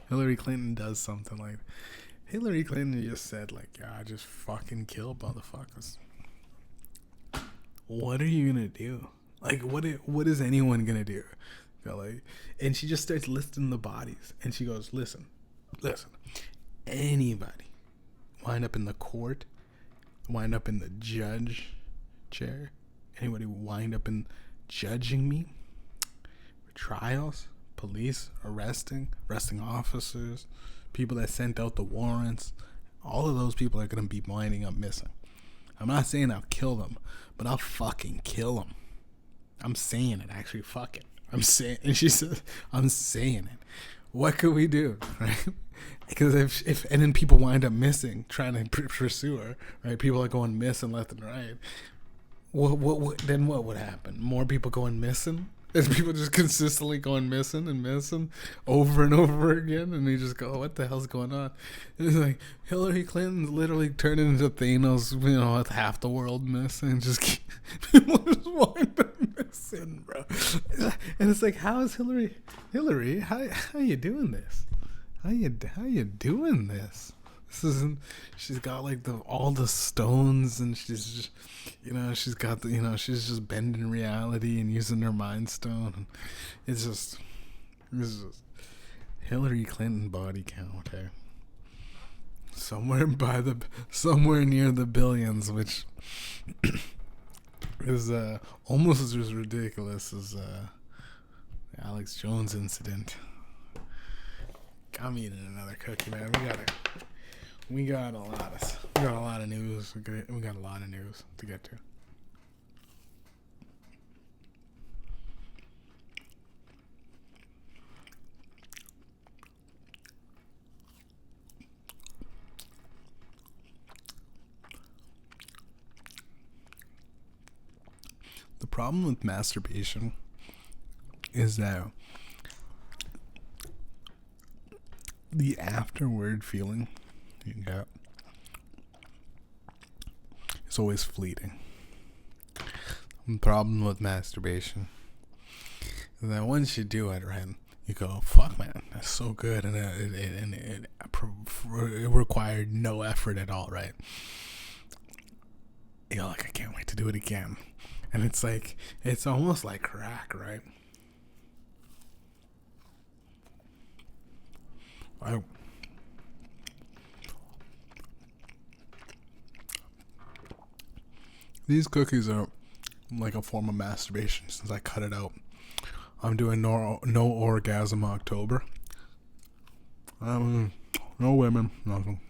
Hillary Clinton does something like, Hillary Clinton just said, like, yeah, I just fucking kill motherfuckers. What are you gonna do? Like, what is anyone gonna do? Like, and she just starts listing the bodies, and she goes, listen, anybody wind up in the court, wind up in the judge chair, anybody wind up in judging me, trials, police, arresting officers, people that sent out the warrants, all of those people are going to be winding up missing. I'm not saying I'll kill them, but I'll fucking kill them. I'm saying it, actually, fuck it. I'm saying, and she says, I'm saying it. What could we do, right? Because if and then people wind up missing, trying to pursue her, right? People are going missing left and right. Then what would happen? More people going missing? Is people just consistently going missing and missing over and over again, and you just go, what the hell's going on? And it's like Hillary Clinton's literally turning into Thanos, with half the world missing. Just people just wind up missing, bro. And it's like, how is Hillary? How you doing this? How you doing this? This isn't. She's got like all the stones, and she's just, she's got the, she's just bending reality and using her mind stone. And it's just Hillary Clinton body count, hey? Somewhere near the billions, which is almost as ridiculous as the Alex Jones incident. I'm eating another cookie, man. We got a lot of news. We got a lot of news to get to. The problem with masturbation is that the afterward feeling you get is always fleeting. The problem with masturbation is that once you do it, right, you go, fuck, man, that's so good, and it required no effort at all, right? You're like, I can't wait to do it again. And it's like, it's almost like crack, right? These cookies are like a form of masturbation since I cut it out. I'm doing no orgasm October. No women, nothing.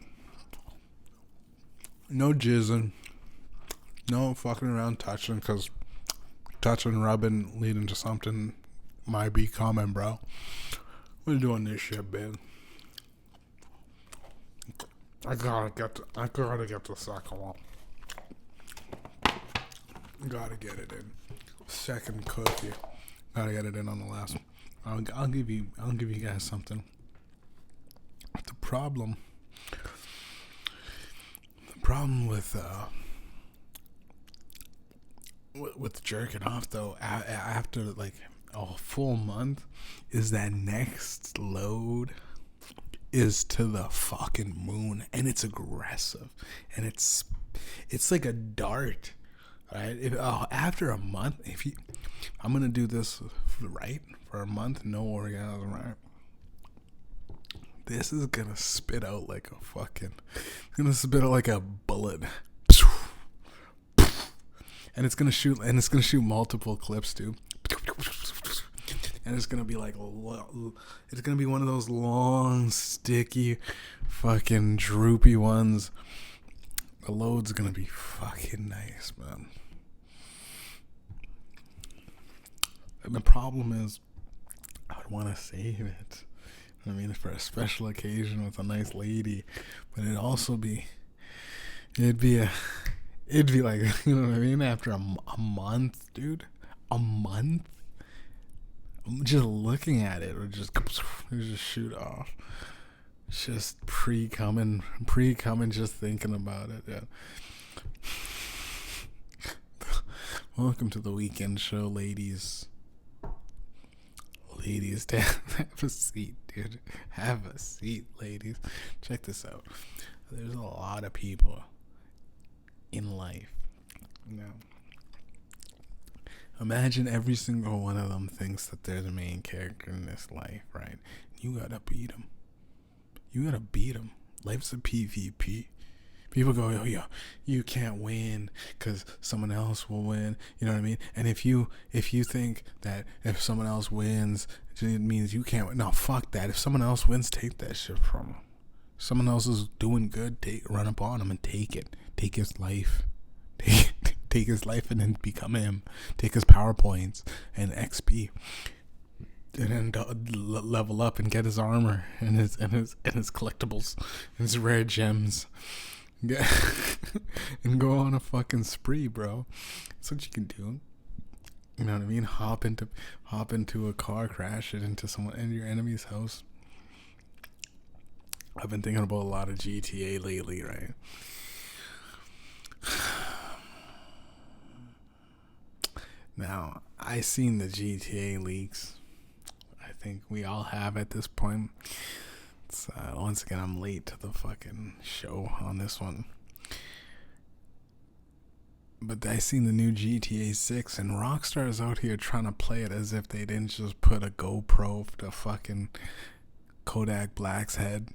No jizzing. No fucking around touching, because touching, rubbing, leading to something might be common, bro. We're doing this shit, man. I gotta get the second one. Gotta get it in. Second cookie. Gotta get it in on the last one. I'll give you guys something. The problem with jerking off, though, after like a full month, is that next load is to the fucking moon, and it's aggressive, and it's like a dart, right? After a month, I'm gonna do this right for a month, no orgasm, right? This is gonna spit out like a fucking, it's gonna spit out like a bullet. And it's gonna shoot multiple clips too. And it's gonna be like, it's gonna be one of those long, sticky, fucking droopy ones. The load's gonna be fucking nice, man. And the problem is, I would want to save it. I mean, for a special occasion with a nice lady, but it'd be like, you know what I mean? After a month, dude, a month. I'm just looking at it, or just shoot off. Just pre-coming, just thinking about it. Yeah. Welcome to the weekend show, ladies. Ladies, have a seat, dude. Have a seat, ladies. Check this out. There's a lot of people in life. Imagine every single one of them thinks that they're the main character in this life, right? You gotta beat them. Life's a PvP. People go, oh yeah, you can't win because someone else will win. You know what I mean? And if you think that if someone else wins, it means you can't win. No, fuck that. If someone else wins, take that shit from them. Someone else is doing good, run up on him and take it. Take his life. Take his life and then become him. Take his PowerPoints and XP. And then level up and get his armor and his collectibles and his rare gems. Yeah. And go on a fucking spree, bro. That's what you can do. You know what I mean? Hop into a car, crash it into your enemy's house. I've been thinking about a lot of GTA lately, right? Now, I seen the GTA leaks. I think we all have at this point. Once again, I'm late to the fucking show on this one. But I seen the new GTA 6, and Rockstar is out here trying to play it as if they didn't just put a GoPro to fucking Kodak Black's head.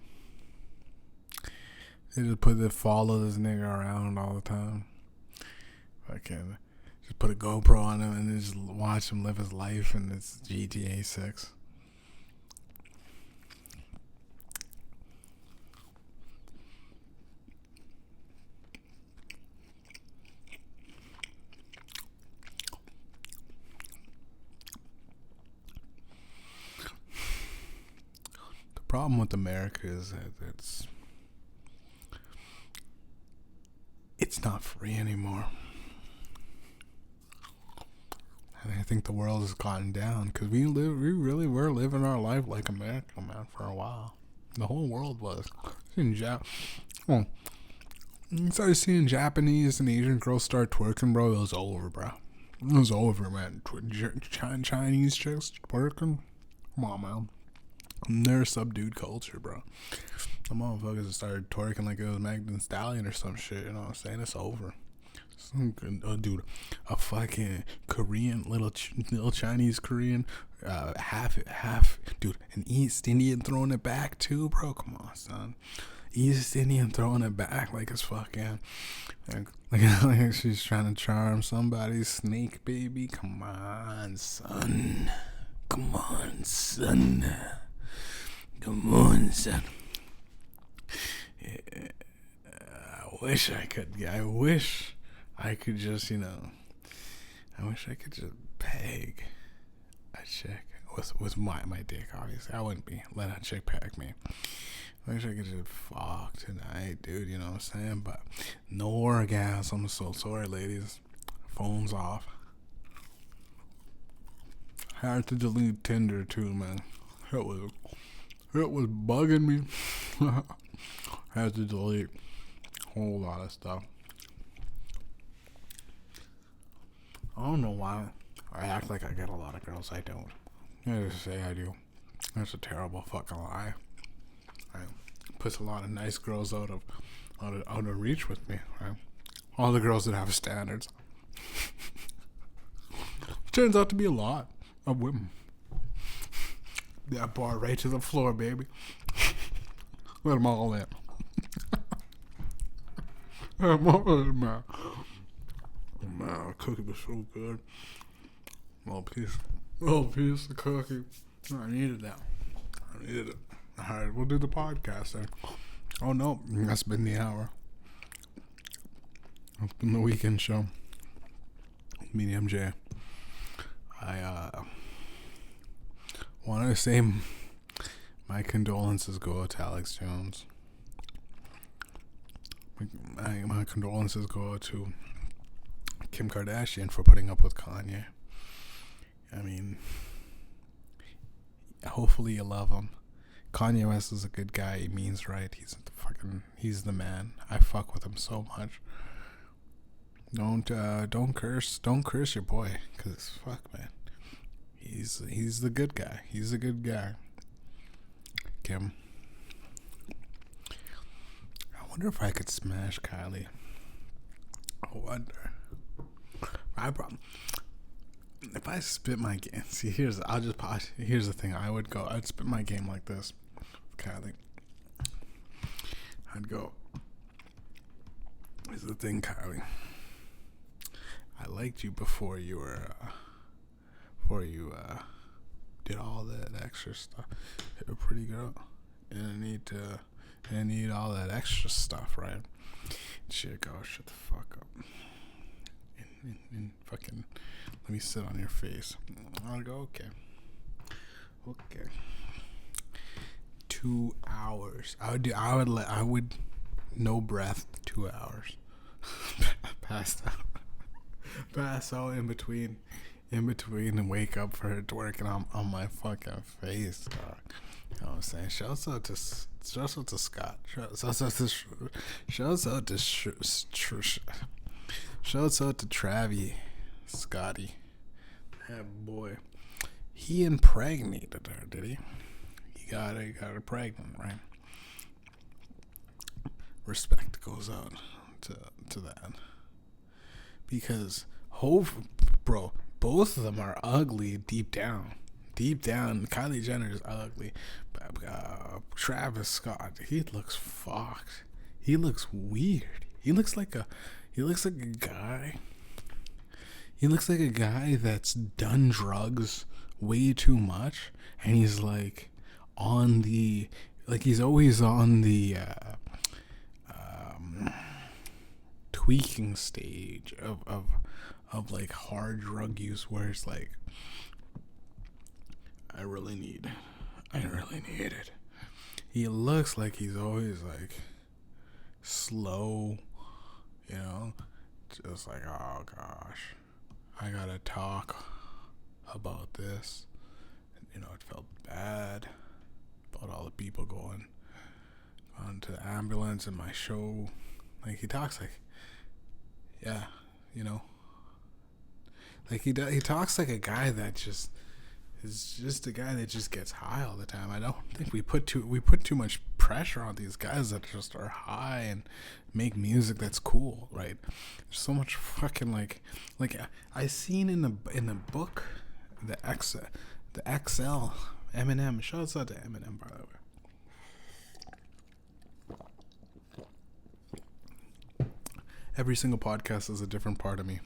They just follow this nigga around all the time. Fucking just put a GoPro on him and just watch him live his life in this GTA 6. The problem with America is that it's not free anymore. And I think the world has gotten down because we really were living our life like America, man, for a while. The whole world was. You started seeing Japanese and Asian girls start twerking, bro. It was over, bro. It was over, man. Chinese chicks twerking. Come on, man. They're subdued culture, bro. The motherfuckers that started twerking like it was Megan Stallion or some shit. You know what I'm saying? It's over. Dude, a fucking Korean, little Chinese Korean, half, dude, an East Indian throwing it back too, bro. Come on, son. East Indian throwing it back like it's fucking, like she's trying to charm somebody's snake, baby. Come on, son. Come on, son. Come on, son. Yeah, I wish I could just, I wish I could just peg a chick with my dick, obviously. I wouldn't be letting a chick peg me. I wish I could just fuck tonight, dude, you know what I'm saying? But no orgasm, so sorry, ladies. Phone's off. Had to delete Tinder, too, man. It was bugging me. Had to delete a whole lot of stuff. I don't know why I act like I get a lot of girls. I don't. I just say I do. That's a terrible fucking lie. Right? Puts a lot of nice girls out of reach with me. Right? All the girls that have standards. Turns out to be a lot of women. That bar right to the floor, baby. Let them all in. Let them all in, man. Man, the cookie was so good. Little piece of cookie. I needed that. I needed it. Alright, we'll do the podcast then. Oh no, that's been the hour. It's been the weekend show. Mediumjay. I want to say my condolences go to Alex Jones. My condolences go to Kim Kardashian for putting up with Kanye. I mean, hopefully you love him. Kanye West is a good guy. He means right. He's the man. I fuck with him so much. Don't curse your boy, cause fuck, man. He's the good guy. He's a good guy. Kim. I wonder if I could smash Kylie. I wonder. If I spit my game, see, here's the thing. I'd spit my game like this, Kylie. I'd go. Here's the thing, Kylie. I liked you before you did all that extra stuff. You're a pretty girl, and I need all that extra stuff, right? Shit, go shut the fuck up. And fucking let me sit on your face. I'll go, okay. 2 hours. I would no breath 2 hours. Pass out in between and wake up for it to work, and I'm on my fucking face, dog. You know what I'm saying? Shouts out to Scott. Shouts out to Travi, Scotty. That boy. He impregnated her, did he? He got her pregnant, right? Respect goes out to that. Because both of them are ugly deep down. Deep down, Kylie Jenner is ugly. Travis Scott, he looks fucked. He looks weird. He looks like a guy. He looks like a guy that's done drugs way too much, and he's like he's always on the tweaking stage of like hard drug use, where it's like, I really need it. He looks like he's always like slow, you know, just like, oh gosh, I gotta talk about this. You know, it felt bad about all the people going onto the ambulance in my show. Like, he talks like, yeah, you know, like he talks like a guy that just is just a guy that just gets high all the time. I don't think we put too much pressure on these guys that just are high and make music that's cool, right? There's so much fucking like I seen in the book, the XL Eminem. Shouts out to Eminem, by the way. Every single podcast is a different part of me.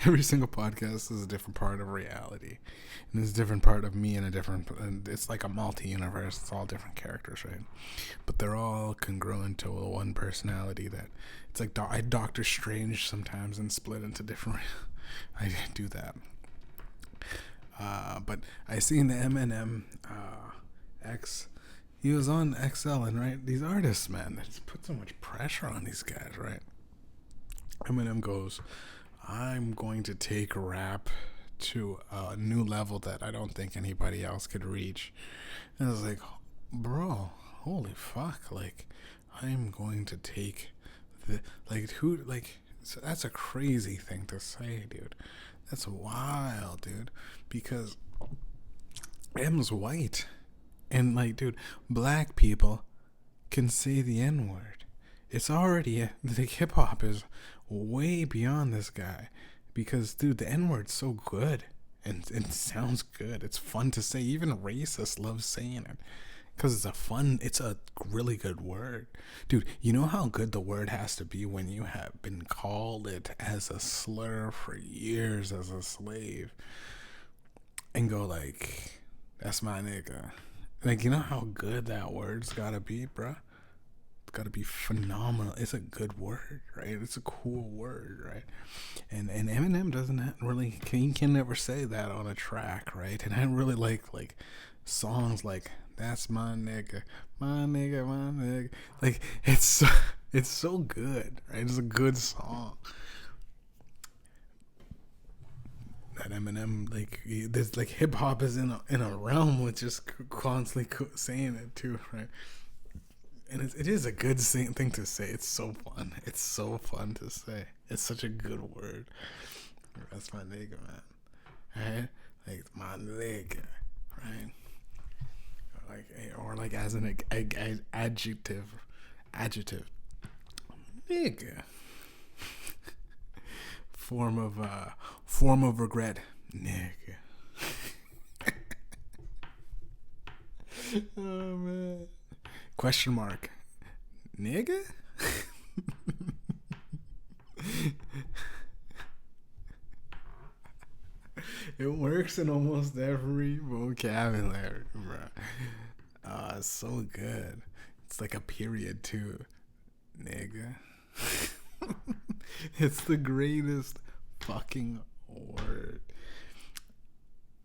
Every single podcast is a different part of reality, and it's a different part of me, and it's like a multi-universe. It's all different characters, right? But they're all congruent to one personality. That it's like I Doctor Strange sometimes and split into different. I do that. But I seen the Eminem X. He was on XL, and right, these artists, man, they just put so much pressure on these guys, right? Eminem goes, I'm going to take rap to a new level that I don't think anybody else could reach. And I was like, bro, holy fuck, like, I'm going to take so that's a crazy thing to say, dude. That's wild, dude, because M's white. And, like, dude, black people can say the N-word. It's already, the hip-hop is way beyond this guy. Because, dude, the N-word's so good. And it sounds good. It's fun to say. Even racists love saying it. Because it's a really good word. Dude, you know how good the word has to be when you have been called it as a slur for years as a slave and go like, that's my nigga. Like, you know how good that word's gotta be, bruh? It's gotta be phenomenal. It's a good word, right? It's a cool word, right? And Eminem doesn't really, he can never say that on a track, right? And I really like songs like that's my nigga, my nigga, my nigga. Like it's so good, right? It's a good song. That Eminem, like there's like hip hop is in a realm with just constantly saying it too, right? And it is a good thing to say. It's so fun. It's so fun to say. It's such a good word. That's my nigga, man. Right? Like my nigga, right? Or like as an adjective, nigga. Form of regret, nigga. Oh man. Question mark, nigga. It works in almost every vocabulary, bro. It's so good. It's like a period too, nigga. It's the greatest fucking word.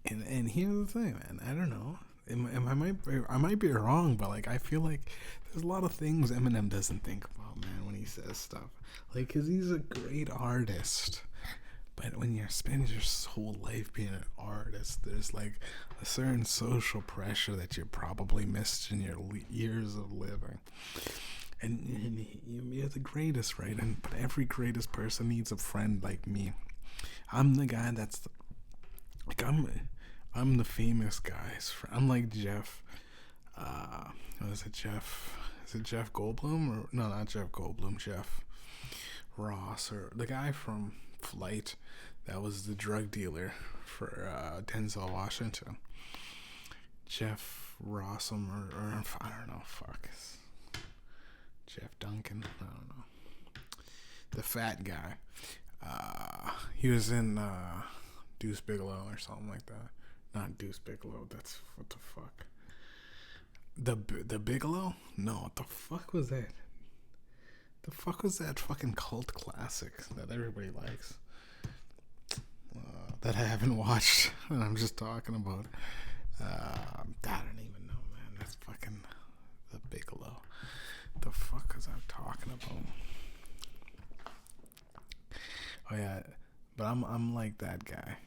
And here's the thing, man. I don't know. I might be wrong, but like I feel like there's a lot of things Eminem doesn't think about, man, when he says stuff. Like, cause he's a great artist. But when you spend your whole life being an artist, there's like a certain social pressure that you probably missed in your years of living. And you're the greatest, right? But every greatest person needs a friend like me. I'm the guy that's like I'm the famous guys. I'm like Jeff. What is it, Jeff? Is it Jeff Goldblum or no? Not Jeff Goldblum. Jeff Ross, or the guy from Flight that was the drug dealer for Denzel Washington. Jeff Rossum or I don't know. Fuck. Jeff Duncan. I don't know. The fat guy. He was in Deuce Bigelow or something like that. Not Deuce Bigelow. That's what the fuck. The Bigelow? No. What the fuck was that? The fuck was that fucking cult classic that everybody likes? That I haven't watched and I'm just talking about. I don't even know, man. That's fucking the Bigelow. The fuck was I talking about? Oh yeah, but I'm like that guy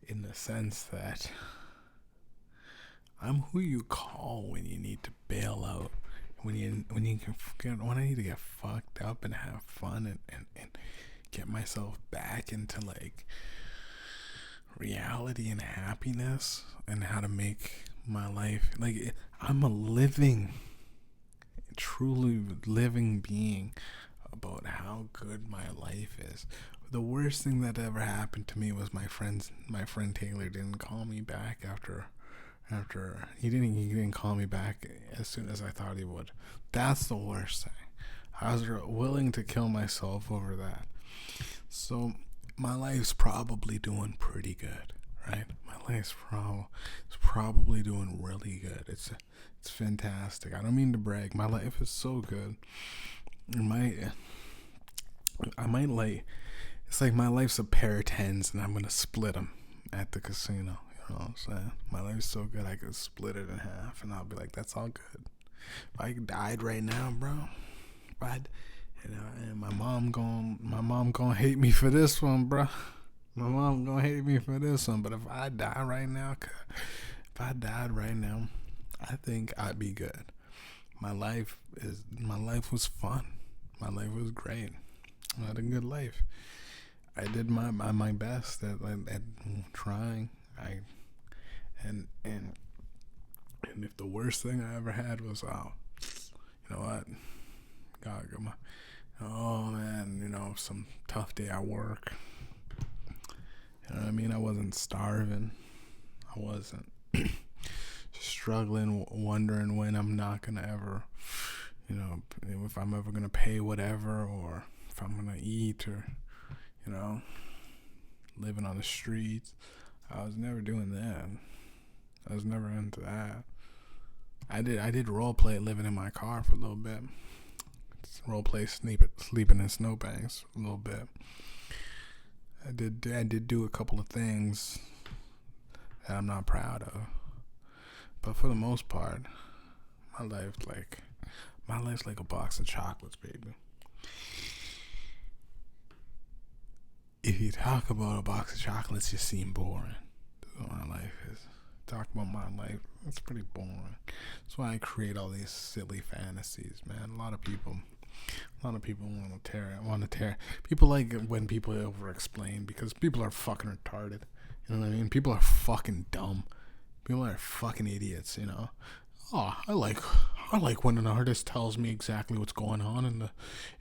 in the sense that I'm who you call when you need to bail out, when I need to get fucked up and have fun and get myself back into like reality and happiness and how to make my life like I'm a living, truly living being about how good my life is. The worst thing that ever happened to me was my friend Taylor didn't call me back after he didn't call me back as soon as I thought he would. That's the worst thing. I was willing to kill myself over that. So my life's probably doing pretty good, right? My life's probably doing really good. It's fantastic. I don't mean to brag. My life is so good. I might like. It's like my life's a pair of tens, and I'm gonna split them at the casino. You know what I'm saying? My life's so good, I could split it in half, and I'll be like, "That's all good." If I died right now, bro, and my mom gonna hate me for this one, bro. My mom gonna hate me for this one. But if I died right now, I think I'd be good. My life was fun. My life was great. I had a good life. I did my best at trying. And if the worst thing I ever had was, you know what? God, oh man, some tough day at work. You know what I mean? I wasn't starving. I wasn't struggling, wondering when I'm not gonna ever, if I'm ever gonna pay whatever, or if I'm gonna eat, or, living on the streets. I was never doing that. I was never into that. I did role play living in my car for a little bit. Role play sleeping in snowbanks a little bit. I did do a couple of things that I'm not proud of, but for the most part, my life's like a box of chocolates, baby. If you talk about a box of chocolates, you seem boring. That's what my life is. Talk about my life, it's pretty boring. That's why I create all these silly fantasies, man. A lot of people want to tear. People like when people over-explain, because people are fucking retarded. You know what I mean? People are fucking dumb. People are fucking idiots. Oh, I like when an artist tells me exactly what's going on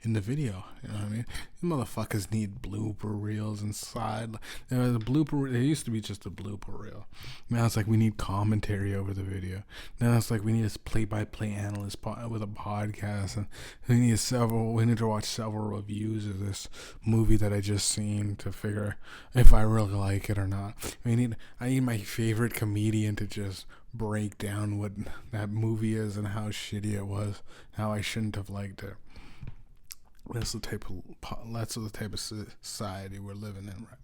in the video. You know what I mean? These motherfuckers need blooper reels inside. The blooper, it used to be just a blooper reel. Now it's like we need commentary over the video. Now it's like we need a play-by-play analyst with a podcast, and we need to watch several reviews of this movie that I just seen to figure if I really like it or not. I need my favorite comedian to just break down what that movie is and how shitty it was, how I shouldn't have liked it. That's the type of society we're living in, right?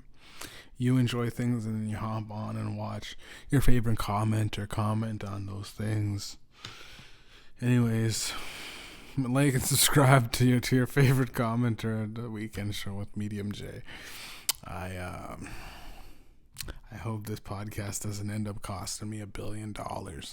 You enjoy things and then you hop on and watch your favorite commenter comment on those things. Anyways, like and subscribe to your favorite commenter at the weekend show with Mediumjay. I hope this podcast doesn't end up costing me $1 billion.